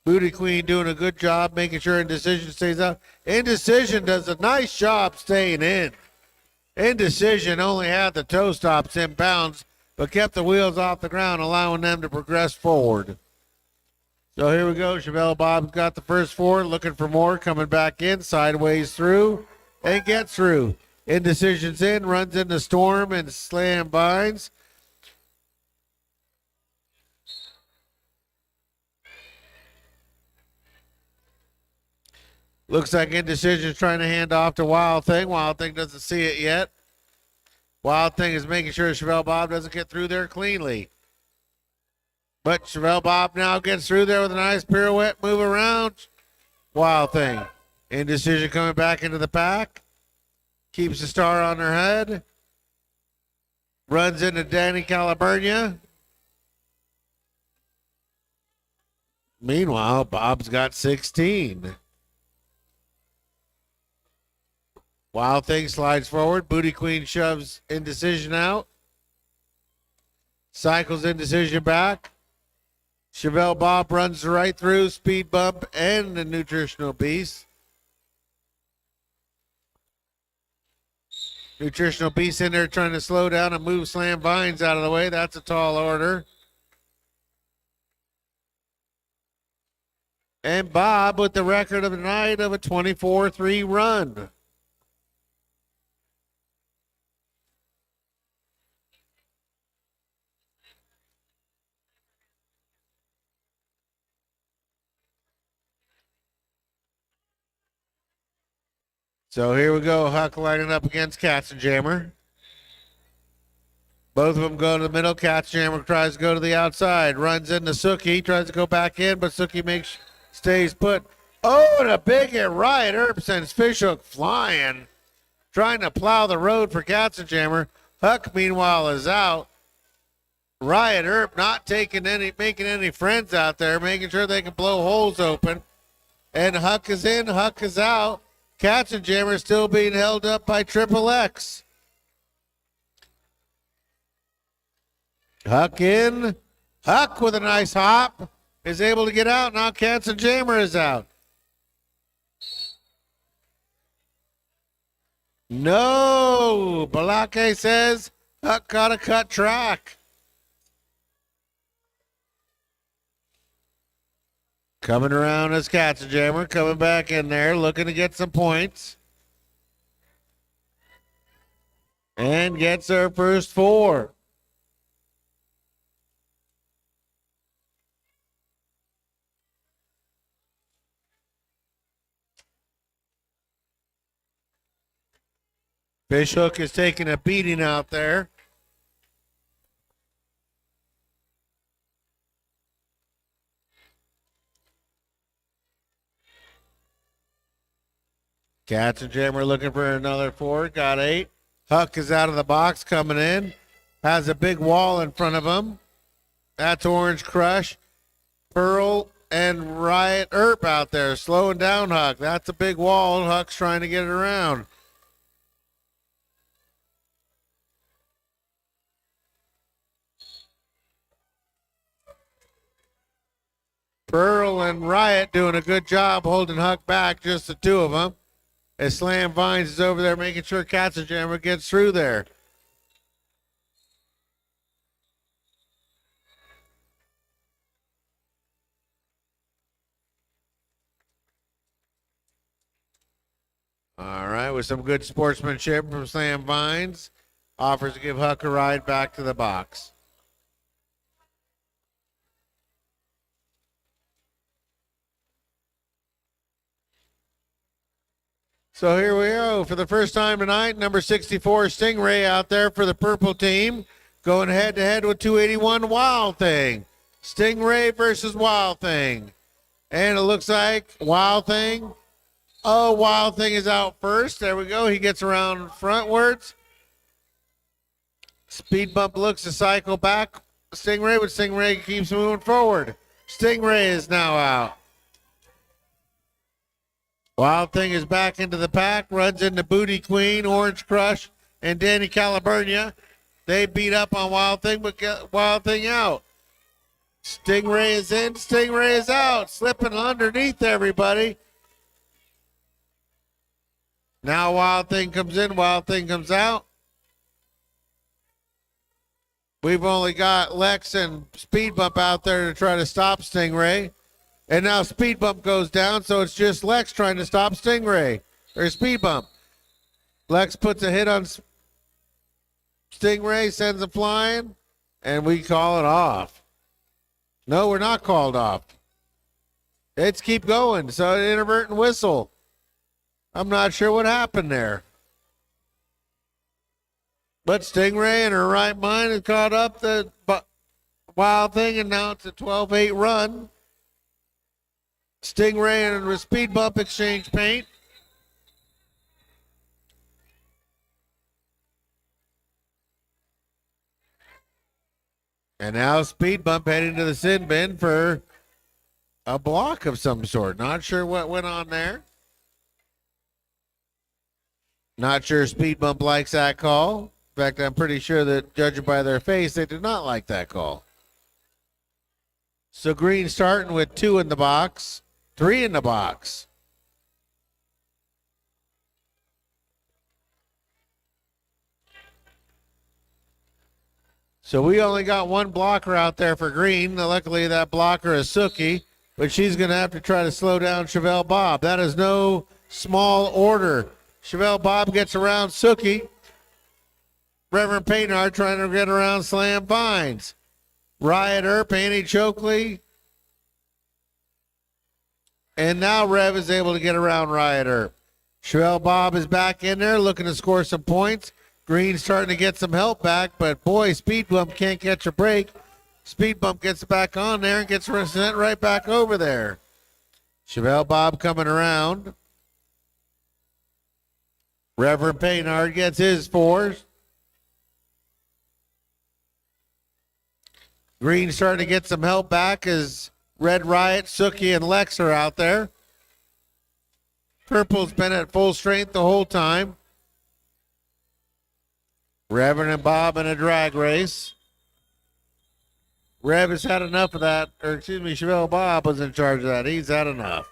Speaker 1: Booty Queen doing a good job making sure Indecision stays out. Indecision does a nice job staying in. Indecision only had the toe stops in bounds, but kept the wheels off the ground, allowing them to progress forward. So here we go. Chevelle Bob's got the first 4, looking for more, coming back in, sideways through, and gets through. Indecision's in, runs into Storm and Slam Vines. Looks like Indecision's trying to hand off to Wild Thing. Wild Thing doesn't see it yet. Wild Thing is making sure Chevelle Bob doesn't get through there cleanly. But Chevelle Bob now gets through there with a nice pirouette, move around. Wild Thing. Indecision coming back into the pack. Keeps the star on her head. Runs into Danny Caliburnia. Meanwhile, Bob's got 16. Wild Thing slides forward. Booty Queen shoves Indecision out. Cycles Indecision back. Chevelle Bob runs right through, speed bump, and the Nutritional Beast. Nutritional Beast in there trying to slow down and move Slam Vines out of the way. That's a tall order. And Bob with the record of the night of a 24-3 run. So here we go. Huck lining up against Katzenjammer. Both of them go to the middle. Katzenjammer tries to go to the outside. Runs into Sookie. Tries to go back in, but Sookie stays put. Oh, and a big hit. Riot Earp sends Fishhook flying. trying to plow the road for Katzenjammer. Huck, meanwhile, is out. Riot Earp not making any friends out there, making sure they can blow holes open. And Huck is in, Huck is out. Katzenjammer still being held up by Triple X. Huck in. Huck with a nice hop is able to get out. Now Katzenjammer is out. No, Balake says Huck got to cut track. Coming around as Katzenjammer, coming back in there, looking to get some points. And gets her first 4. Fishhook is taking a beating out there. Katzenjammer looking for another 4. Got 8. Huck is out of the box coming in. Has a big wall in front of him. That's Orange Crush. Pearl and Riot Earp out there slowing down Huck. That's a big wall. Huck's trying to get it around. Pearl and Riot doing a good job holding Huck back, just the two of them. As Slam Vines is over there making sure Katzenjammer gets through there. All right, with some good sportsmanship from Slam Vines. Offers to give Huck a ride back to the box. So here we go. For the first time tonight, number 64, Stingray out there for the purple team. Going head-to-head with 281 Wild Thing. Stingray versus Wild Thing. And it looks like Wild Thing. Oh, Wild Thing is out first. There we go. He gets around frontwards. Speed bump looks to cycle back. Stingray, but Stingray keeps moving forward. Stingray is now out. Wild Thing is back into the pack, runs into Booty Queen, Orange Crush, and Danny Caliburnia. They beat up on Wild Thing, but get Wild Thing out. Stingray is in, Stingray is out, slipping underneath everybody. Now Wild Thing comes in, Wild Thing comes out. We've only got Lex and Speed Bump out there to try to stop Stingray. And now Speed Bump goes down, so it's just Lex trying to stop Stingray, or Speed Bump. Lex puts a hit on Stingray, sends him flying, and we call it off. No, we're not called off. It's keep going, so an inadvertent whistle. I'm not sure what happened there. But Stingray in her right mind has caught up the Wild Thing, and now it's a 12-8 run. Stingray and Speed Bump exchange paint. And now Speed Bump heading to the sin bin for a block of some sort. Not sure what went on there. Not sure Speed Bump likes that call. In fact, I'm pretty sure that judging by their face, they did not like that call. So Green starting with 2 in the box. 3 in the box. So we only got one blocker out there for Green. Luckily, that blocker is Sookie, but she's going to have to try to slow down Chevelle Bob. That is no small order. Chevelle Bob gets around Sookie. Reverend Paynard trying to get around Slam Vines. Riot Earp, Annie Chokley. And now Rev is able to get around Riot Earp. Chevelle Bob is back in there looking to score some points. Green's starting to get some help back, but boy, Speed Bump can't catch a break. Speed Bump gets back on there and gets sent right back over there. Chevelle Bob coming around. Reverend Paynard gets his 4s. Green starting to get some help back as Red Riot, Sookie, and Lex are out there. Purple's been at full strength the whole time. Reverend and Bob in a drag race. Rev has had enough of that, or excuse me, Chevelle Bob was in charge of that. He's had enough.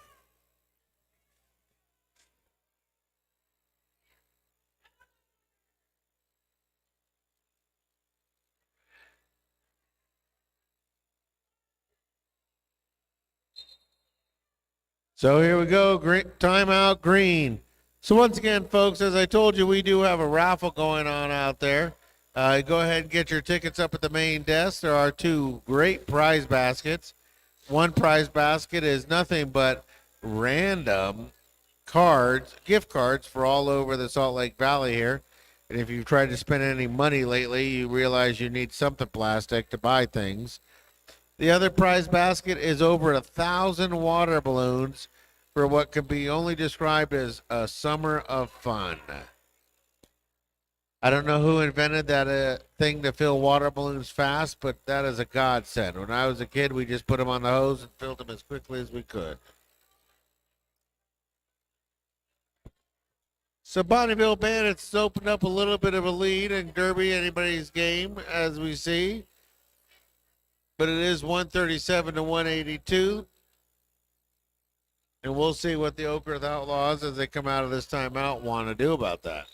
Speaker 1: So here we go, timeout Green. So once again, folks, as I told you, we do have a raffle going on out there. Go ahead and get your tickets up at the main desk. There are 2 great prize baskets. One prize basket is nothing but random cards, gift cards for all over the Salt Lake Valley here. And if you've tried to spend any money lately, you realize you need something plastic to buy things. The other prize basket is over 1,000 water balloons for what can be only described as a summer of fun. I don't know who invented that thing to fill water balloons fast, but that is a godsend. When I was a kid, we just put them on the hose and filled them as quickly as we could. So Bonneville Bandits opened up a little bit of a lead in Derby, anybody's game, as we see. But it is 137 to 182. And we'll see what the Oquirrh Outlaws, as they come out of this timeout, want to do about that.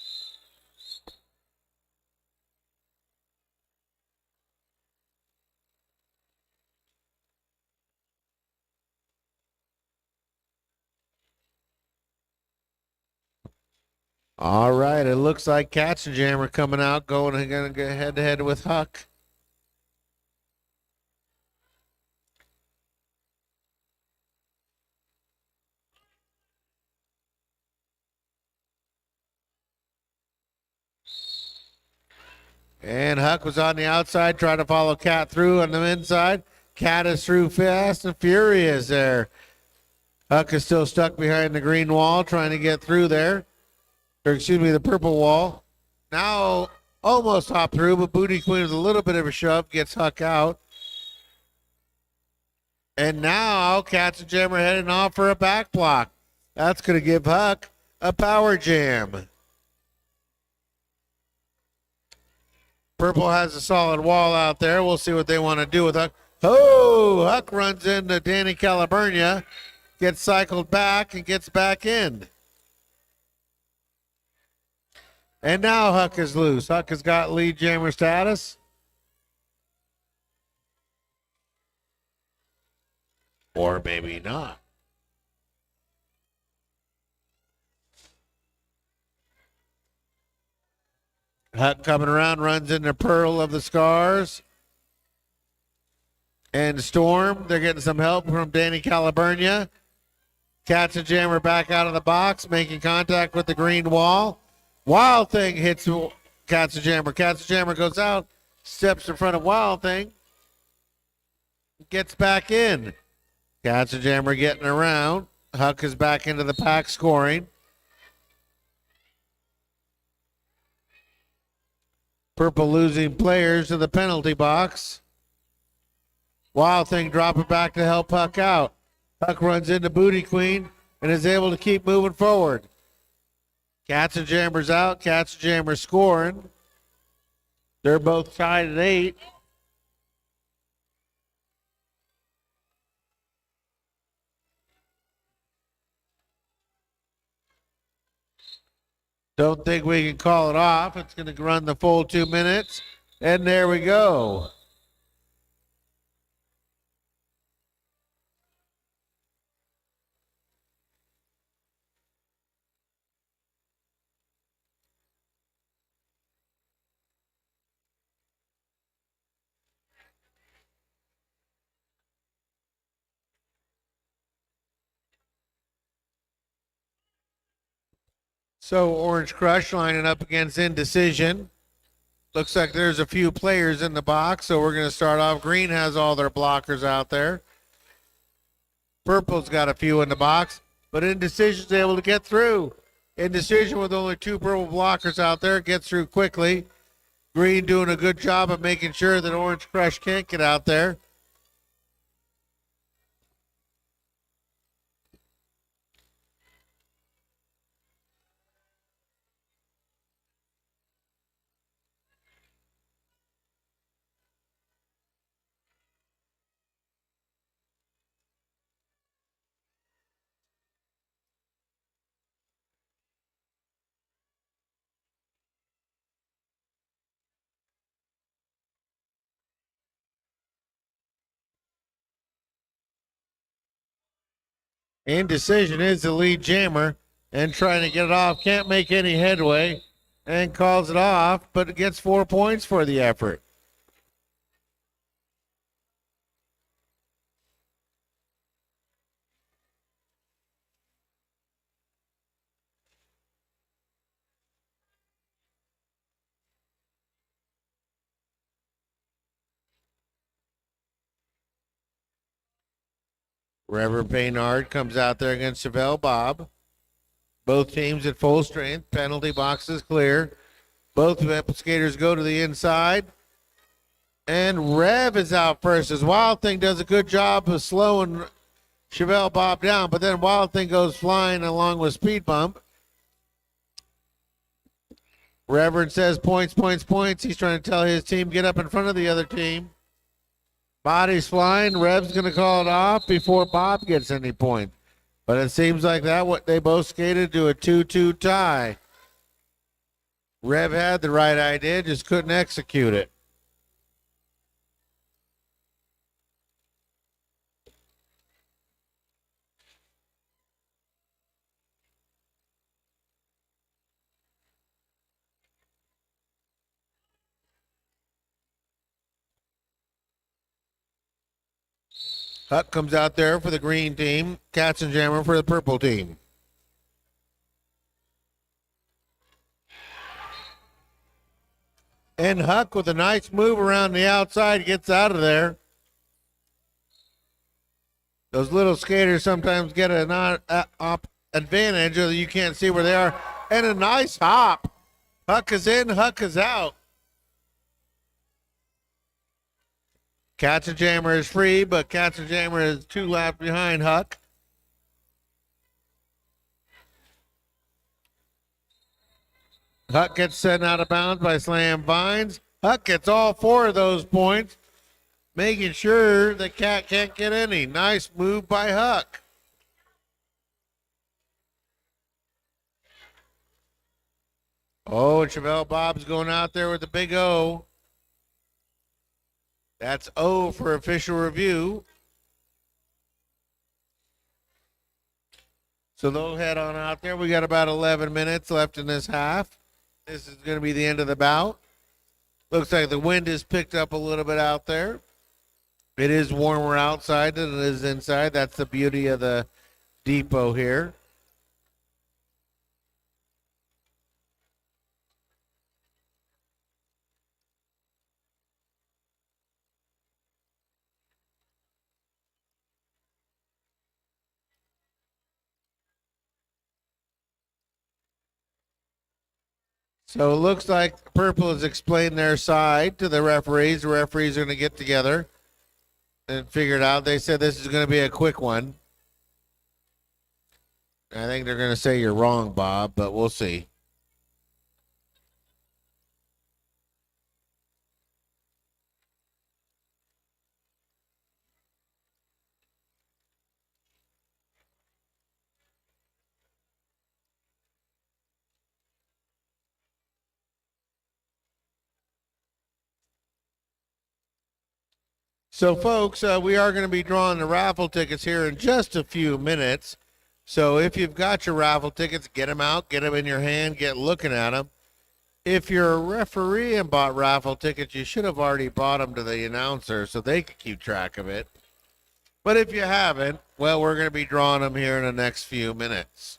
Speaker 1: All right, it looks like Katzenjammer coming out, going to go head-to-head with Huck. And Huck was on the outside, trying to follow Cat through on the inside. Cat is through fast and furious there. Huck is still stuck behind the green wall, trying to get through there. Or excuse me, the purple wall. Now almost hopped through, but Booty Queen with a little bit of a shove gets Huck out. And now Katzenjammer heading off for a back block. That's going to give Huck a power jam. Purple has a solid wall out there. We'll see what they want to do with Huck. Oh, Huck runs into Danny Caliburnia, gets cycled back and gets back in. And now Huck is loose. Huck has got lead jammer status. Or maybe not. Huck coming around, runs into Pearl of the Scars. And Storm, they're getting some help from Danny Caliburnia. Katzenjammer back out of the box, making contact with the green wall. Wild Thing hits Katzenjammer. Katzenjammer goes out, steps in front of Wild Thing, gets back in. Katzenjammer getting around. Huck is back into the pack scoring. Purple losing players to the penalty box. Wild Thing dropping back to help Huck out. Huck runs into Booty Queen and is able to keep moving forward. Katzenjammer's out. Katzenjammer scoring. They're both tied at 8. Don't think we can call it off. It's going to run the full 2 minutes. And there we go. So Orange Crush lining up against Indecision. Looks like there's a few players in the box, so we're going to start off. Green has all their blockers out there. Purple's got a few in the box, but Indecision's able to get through. Indecision with only 2 purple blockers out there. Gets through quickly. Green doing a good job of making sure that Orange Crush can't get out there. Indecision is the lead jammer and trying to get it off. Can't make any headway and calls it off, but gets 4 points for the effort. Reverend Baynard comes out there against Chevelle Bob. Both teams at full strength. Penalty box is clear. Both skaters go to the inside. And Rev is out first as Wild Thing does a good job of slowing Chevelle Bob down, but then Wild Thing goes flying along with Speed Bump. Reverend says points, points, points. He's trying to tell his team get up in front of the other team. Body's flying. Rev's going to call it off before Bob gets any points. But it seems like they both skated to a 2-2 tie. Rev had the right idea, just couldn't execute it. Huck comes out there for the green team. Katzenjammer for the purple team. And Huck with a nice move around the outside gets out of there. Those little skaters sometimes get an advantage, or you can't see where they are. And a nice hop. Huck is in, Huck is out. Katzenjammer is free, but Katzenjammer is 2 laps behind Huck. Huck gets sent out of bounds by Slam Vines. Huck gets all 4 of those points, making sure the Cat can't get any. Nice move by Huck. Oh, and Chevelle Bob's going out there with the big O. That's O for official review. So they'll head on out there. We got about 11 minutes left in this half. This is going to be the end of the bout. Looks like the wind has picked up a little bit out there. It is warmer outside than it is inside. That's the beauty of the depot here. So it looks like Purple has explained their side to the referees. The referees are going to get together and figure it out. They said this is going to be a quick one. I think they're going to say you're wrong, Bob, but we'll see. So, folks, we are going to be drawing the raffle tickets here in just a few minutes. So, if you've got your raffle tickets, get them out, get them in your hand, get looking at them. If you're a referee and bought raffle tickets, you should have already bought them to the announcer so they could keep track of it. But if you haven't, well, we're going to be drawing them here in the next few minutes.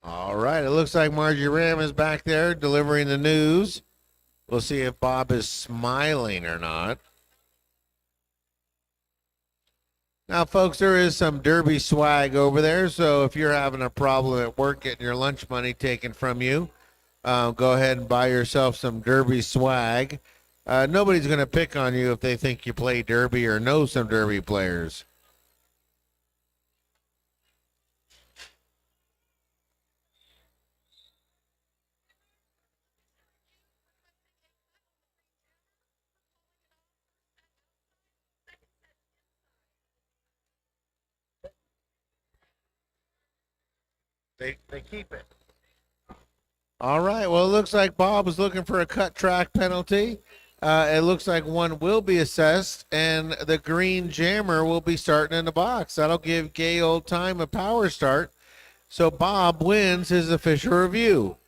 Speaker 1: All right, it looks like Margie Ram is back there delivering the news. We'll see if Bob is smiling or not. Now, folks, there is some Derby swag over there, so if you're having a problem at work getting your lunch money taken from you, go ahead and buy yourself some Derby swag. Nobody's going to pick on you if they think you play Derby or know some Derby players. They keep it. All right. Well, it looks like Bob is looking for a cut track penalty. It looks like one will be assessed, and the green jammer will be starting in the box. That'll give Gay Old Time a power start. So Bob wins his official review.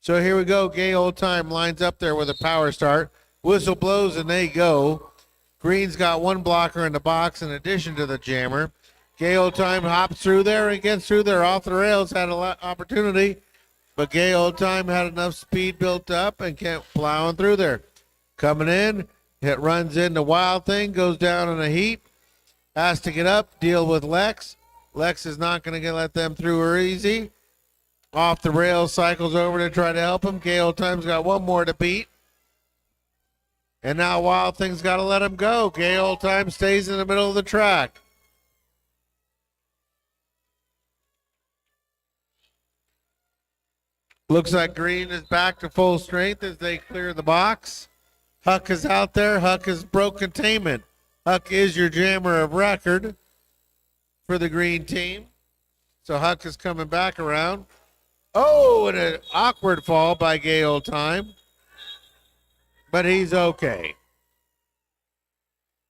Speaker 1: So here we go. Gay Old Time lines up there with a power start. Whistle blows and they go. Green's got one blocker in the box in addition to the jammer. Gay Old Time hops through there and gets through there off the rails. Had a lot opportunity, but Gay Old Time had enough speed built up and kept plowing through there. Coming in, it runs into Wild Thing, goes down in a heat. Has to get up, deal with Lex. Lex is not going to let them through her easy. Off the rails, cycles over to try to help him. Gay Old Time's got one more to beat. And now Wild Thing's got to let him go. Gay Old Time stays in the middle of the track. Looks like Green is back to full strength as they clear the box. Huck is out there. Huck has broke containment. Huck is your jammer of record for the green team. So Huck is coming back around. Oh, and an awkward fall by Gay Old Time. But he's okay.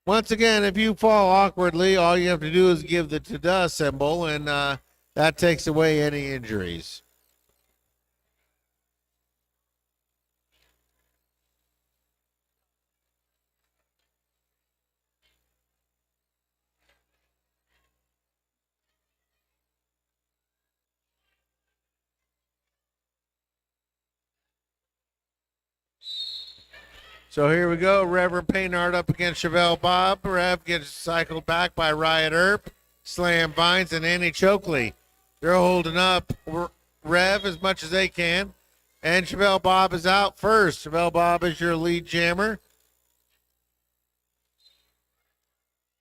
Speaker 1: Once again, if you fall awkwardly, all you have to do is give the ta-da symbol, and that takes away any injuries. So here we go. Reverend Paynard up against Chevelle Bob. Rev gets cycled back by Riot Earp, Slam Vines, and Annie Chokley. They're holding up Rev as much as they can. And Chevelle Bob is out first. Chevelle Bob is your lead jammer.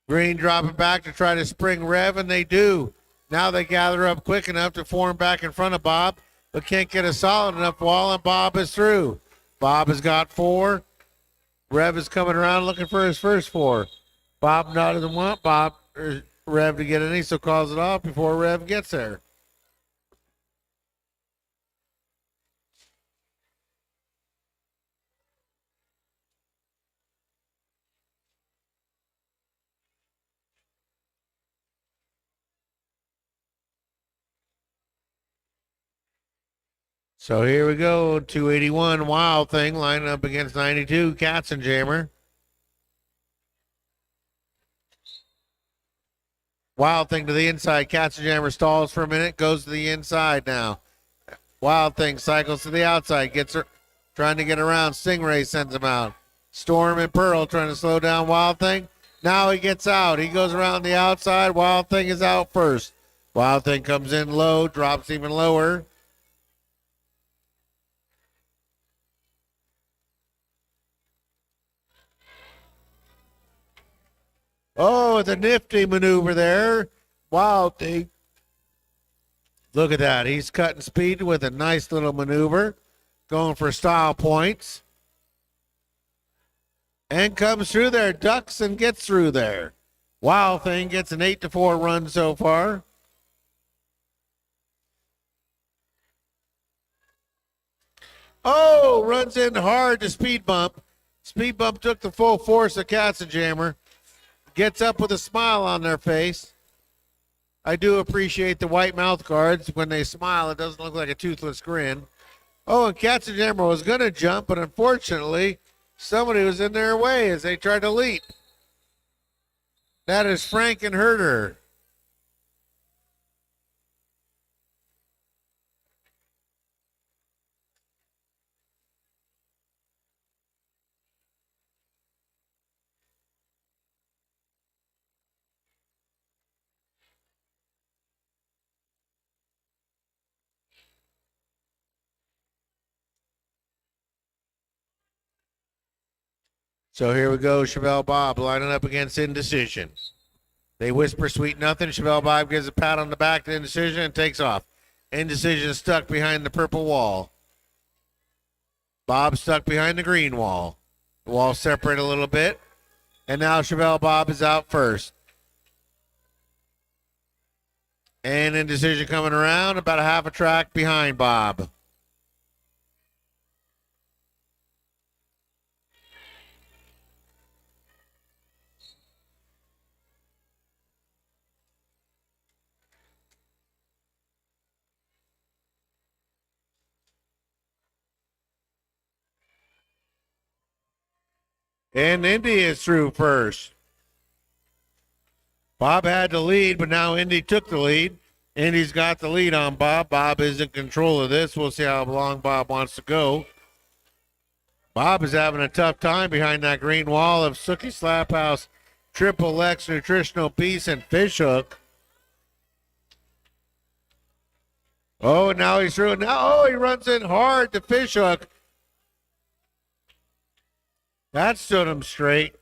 Speaker 1: Green dropping back to try to spring Rev, and they do. Now they gather up quick enough to form back in front of Bob, but can't get a solid enough wall, and Bob is through. Bob has got 4. Rev is coming around looking for his first 4. Bob doesn't want Rev to get any, so calls it off before Rev gets there. So here we go. 281 Wild Thing lining up against 92 Katzenjammer. Wild Thing to the inside. Katzenjammer stalls for a minute. Goes to the inside now. Wild Thing cycles to the outside. Gets her trying to get around. Stingray sends him out. Storm and Pearl trying to slow down Wild Thing. Now he gets out. He goes around the outside. Wild Thing is out first. Wild Thing comes in low. Drops even lower. Oh, it's a nifty maneuver there. Wild Thing. Look at that. He's cutting speed with a nice little maneuver. Going for style points. And comes through there. Ducks and gets through there. Wild Thing gets an 8-4 run so far. Oh, runs in hard to Speed Bump. Speed Bump took the full force of Katzenjammer. Gets up with a smile on their face. I do appreciate the white mouth guards. When they smile, it doesn't look like a toothless grin. Oh, and Katzenjammer was going to jump, but unfortunately, somebody was in their way as they tried to leap. That is Frank and Herder. So here we go, Chevelle Bob lining up against Indecision. They whisper sweet nothing. Chevelle Bob gives a pat on the back to Indecision and takes off. Indecision is stuck behind the purple wall. Bob stuck behind the green wall. The wall separate a little bit. And now Chevelle Bob is out first. And Indecision coming around about a half a track behind Bob. And Indy is through first. Bob had the lead, but now Indy took the lead. Indy's got the lead on Bob. Bob is in control of this. We'll see how long Bob wants to go. Bob is having a tough time behind that green wall of Sookie Slap House, Triple X Nutritional Piece, and Fish Hook. Oh, now he's through. Now, he runs in hard to Fish Hook. That stood him straight.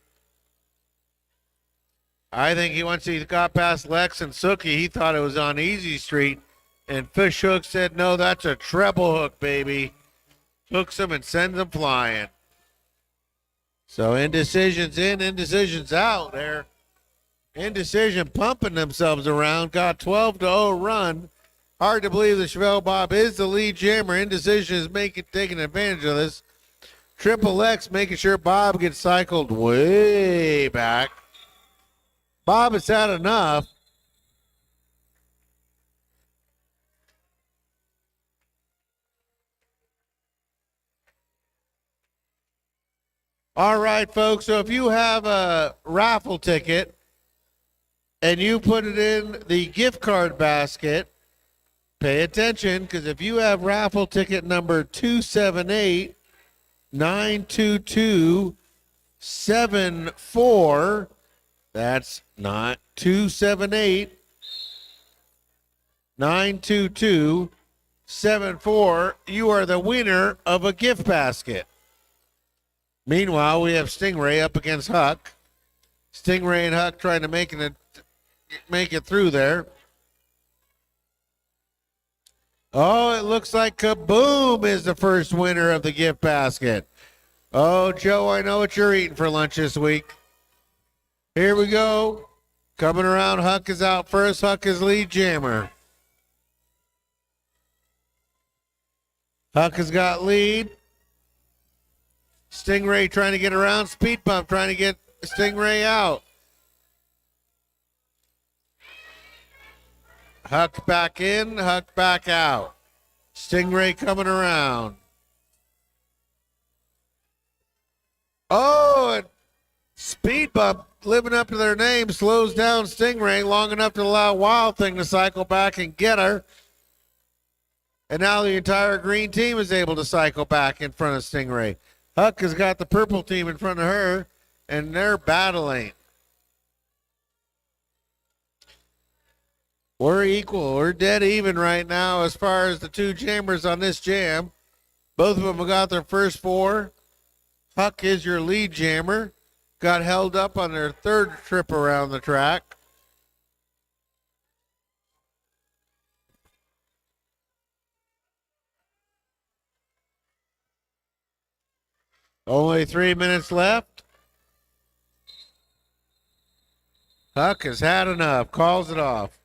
Speaker 1: I think once he got past Lex and Sookie, he thought it was on Easy Street. And Fish Hook said, no, that's a treble hook, baby. Hooks him and sends him flying. So Indecision's in, Indecision's out there. Indecision pumping themselves around. Got 12-0 run. Hard to believe that Chevelle Bob is the lead jammer. Indecision is taking advantage of this. Triple X making sure Bob gets cycled way back. Bob has had enough. All right, folks. So if you have a raffle ticket and you put it in the gift card basket, pay attention, because if you have raffle ticket number 278-922-74, that's not 278-922-74, you are the winner of a gift basket. Meanwhile, we have Stingray up against Huck. Stingray and Huck trying to make it through there. Oh, it looks like Kaboom is the first winner of the gift basket. Oh, Joe, I know what you're eating for lunch this week. Here we go. Coming around, Huck is out first. Huck is lead jammer. Huck has got lead. Stingray trying to get around. Speed bump trying to get Stingray out. Huck back in, Huck back out. Stingray coming around. Oh, and Speed bump living up to their name slows down Stingray long enough to allow Wild Thing to cycle back and get her. And now the entire green team is able to cycle back in front of Stingray. Huck has got the purple team in front of her, and they're battling. We're equal. We're dead even right now as far as the two jammers on this jam. Both of them have got their first four. Huck is your lead jammer. Got held up on their third trip around the track. Only 3 minutes left. Huck has had enough. Calls it off.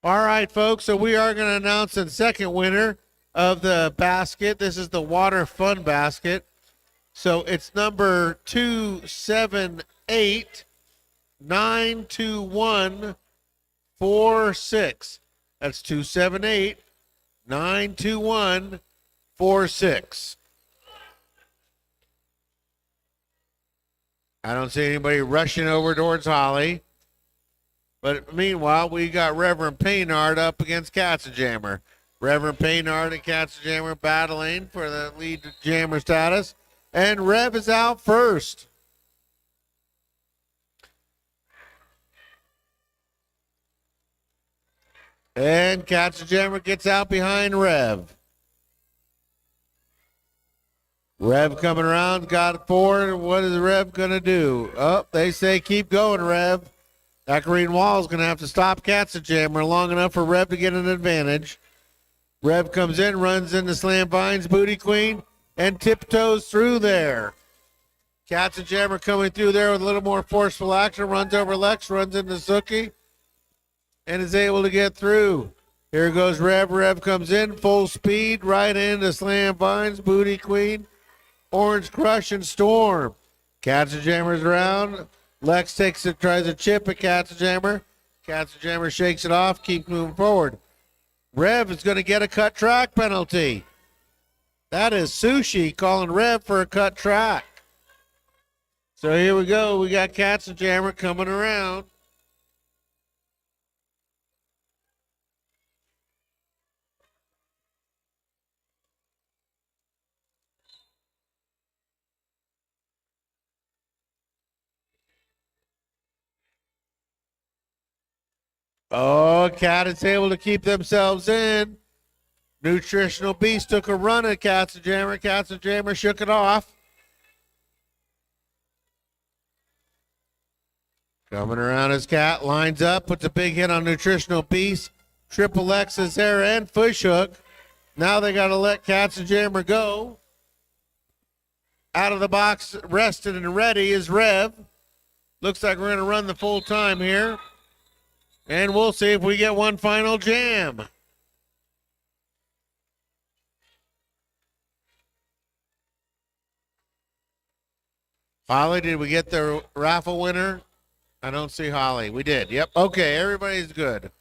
Speaker 1: All right, folks. So we are going to announce the second winner of the basket. This is the Water Fun Basket. So it's number 278-921-46. That's 278-921-46. I don't see anybody rushing over towards Holly. But meanwhile, we got Reverend Paynard up against Katzenjammer. Reverend Paynard and Katzenjammer battling for the lead jammer status. And Rev is out first. And Katzenjammer gets out behind Rev. Rev coming around, got it forward. What is Rev going to do? Oh, they say keep going, Rev. That green wall is going to have to stop Katzenjammer long enough for Rev to get an advantage. Rev comes in, runs into Slam Vines, Booty Queen, and tiptoes through there. Katzenjammer coming through there with a little more forceful action, runs over Lex, runs into Suki, and is able to get through. Here goes Rev. Rev comes in, full speed, right into Slam Vines, Booty Queen, Orange Crush, and Storm. Katzenjammer's around. Lex takes it, tries a chip at Katzenjammer. Katzenjammer shakes it off, keeps moving forward. Rev is going to get a cut track penalty. That is Sushi calling Rev for a cut track. So here we go. We got Katzenjammer coming around. Oh, Cat is able to keep themselves in. Nutritional Beast took a run at Katzenjammer. Katzenjammer shook it off. Coming around as Cat lines up, puts a big hit on Nutritional Beast. Triple X is there and Push Hook. Now they got to let Katzenjammer go. Out of the box, rested and ready is Rev. Looks like we're going to run the full time here. And we'll see if we get one final jam. Holly, did we get the raffle winner? I don't see Holly. We did. Yep. Okay, everybody's good.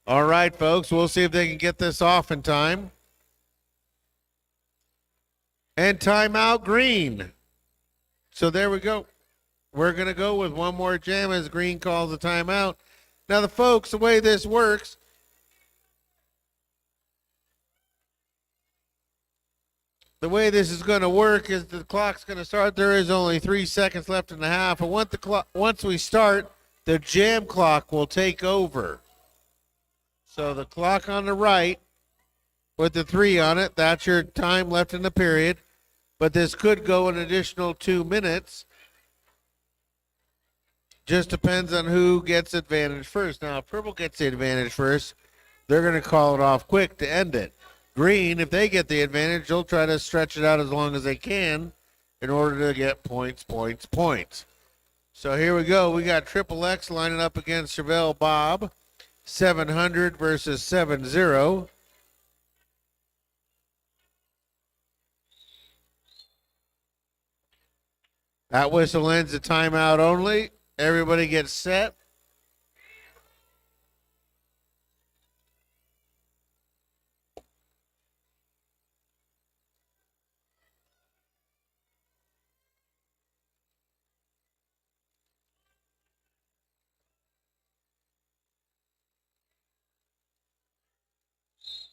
Speaker 1: All right, folks. We'll see if they can get this off in time. And timeout Green. So there we go. We're going to go with one more jam as Green calls a timeout. Now, the folks, the way this works, the way this is going to work is the clock's going to start. There is only 3 seconds left in the half. And once we start, the jam clock will take over. So the clock on the right with the 3 on it, that's your time left in the period. But this could go an additional 2 minutes. Just depends on who gets advantage first. Now, if Purple gets the advantage first, they're going to call it off quick to end it. Green, if they get the advantage, they'll try to stretch it out as long as they can in order to get points. So here we go. We got Triple X lining up against Chevelle Bob. 700 versus 7-0. That whistle ends the timeout only. Everybody gets set.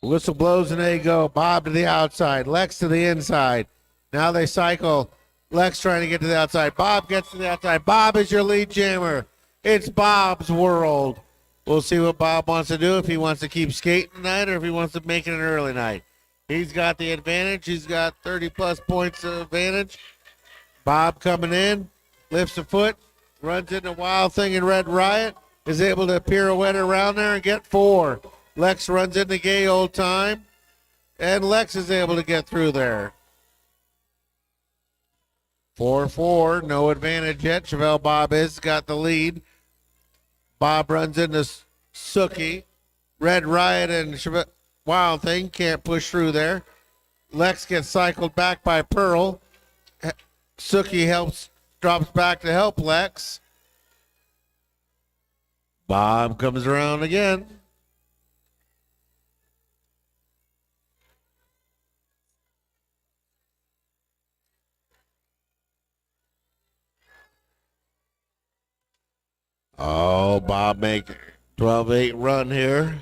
Speaker 1: Whistle blows and they go. Bob to the outside. Lex to the inside. Now they cycle. Lex trying to get to the outside. Bob gets to the outside. Bob is your lead jammer. It's Bob's world. We'll see what Bob wants to do, if he wants to keep skating tonight or if he wants to make it an early night. He's got the advantage. He's got 30-plus points of advantage. Bob coming in, lifts a foot, runs into Wild Thing and Red Riot, is able to pirouette around there and get 4. Lex runs into Gay Old Time, and Lex is able to get through there. 4-4, no advantage yet. Chevelle Bob has got the lead. Bob runs into Suki. Red Riot and Wild Thing can't push through there. Lex gets cycled back by Pearl. Suki drops back to help Lex. Bob comes around again. Oh, Bob make 12-8 run here.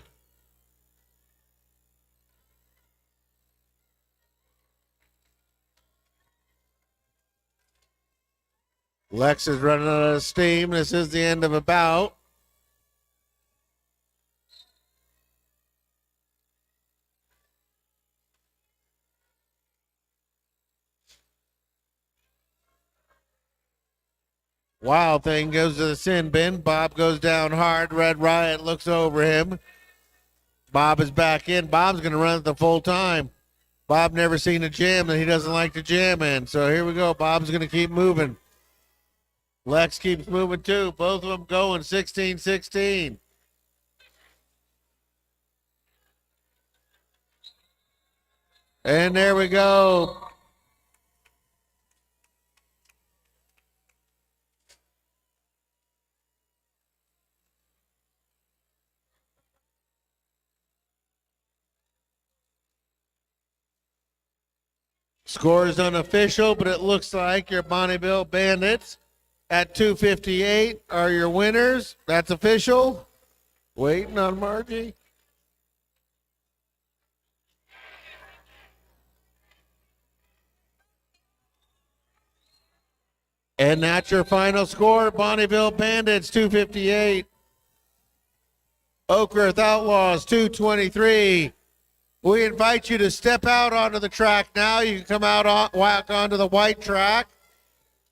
Speaker 1: Lex is running out of steam. This is the end of a bout. Wild Thing goes to the sin bin. Bob goes down hard. Red Riot looks over him. Bob is back in. Bob's going to run it the full time. Bob never seen a jam that he doesn't like to jam in. So here we go. Bob's going to keep moving. Lex keeps moving too. Both of them going 16-16. And there we go. Score is unofficial, but it looks like your Bonneville Bandits at 258 are your winners. That's official. Waiting on Margie. And that's your final score. Bonneville Bandits 258. Oquirrh Outlaws 223. We invite you to step out onto the track now. You can come out walk onto the white track.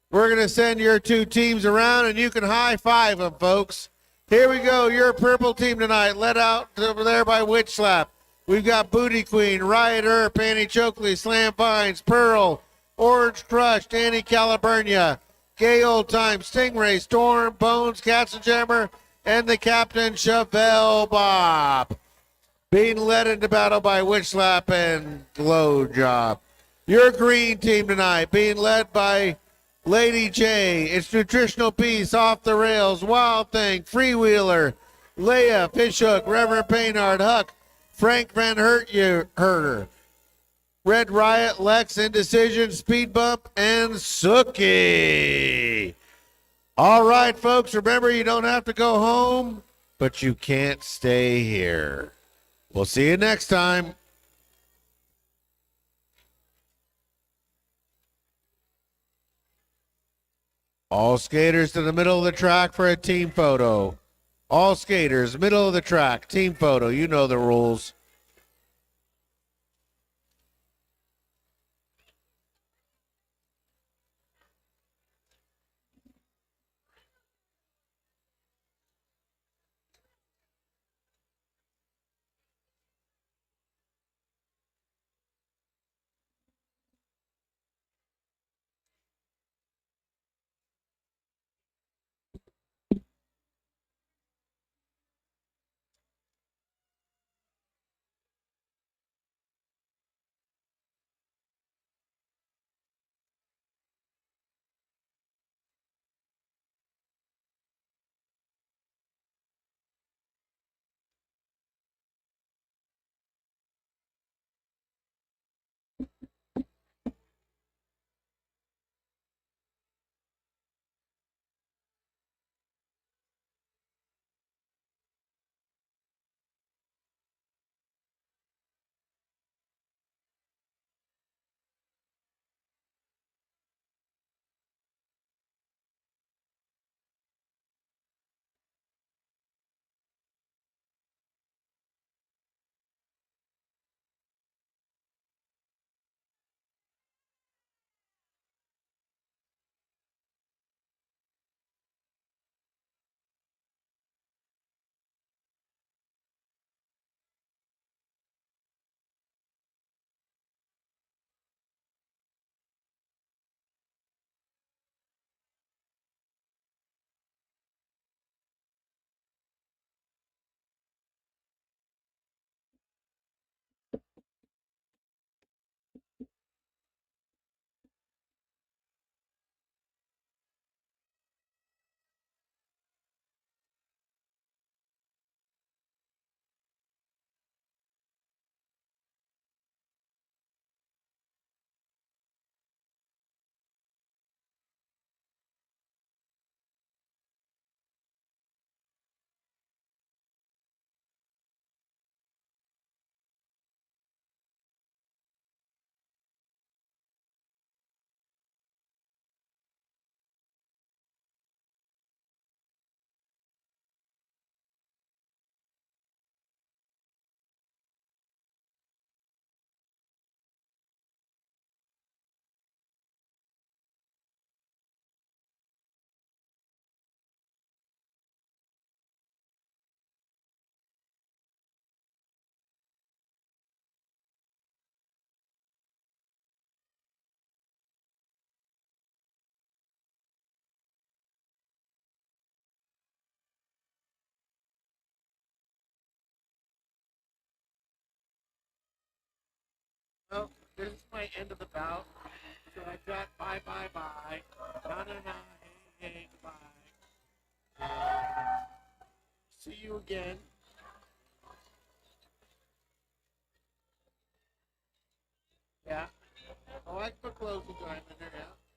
Speaker 1: We're going to send your two teams around, and you can high-five them, folks. Here we go. Your purple team tonight, led out over there by Witch Slap. We've got Booty Queen, Riot Earp, Annie Chokley, Slam Vines, Pearl, Orange Crush, Danny Caliburnia, Gay Old Time, Stingray, Storm, Bones, Katzenjammer, and the Captain Chevelle Bob. Being led into battle by Witch Slap and Glow Job. Your green team tonight, being led by Lady J, It's Nutritional Peace, Off the Rails, Wild Thing, Freewheeler, Leia, Fishhook, Reverend Paynard, Huck, Frank Van Herter, Red Riot, Lex, Indecision, Speed Bump, and Sookie. All right, folks, remember you don't have to go home, but you can't stay here. We'll see you next time. All skaters to the middle of the track for a team photo. All skaters, middle of the track, team photo. You know the rules. Well, this is my end of the bout. So I've got bye, bye, bye. Na, na, na, hey, hey, goodbye. See you again. Yeah. Oh, I can put closing time in there, yeah.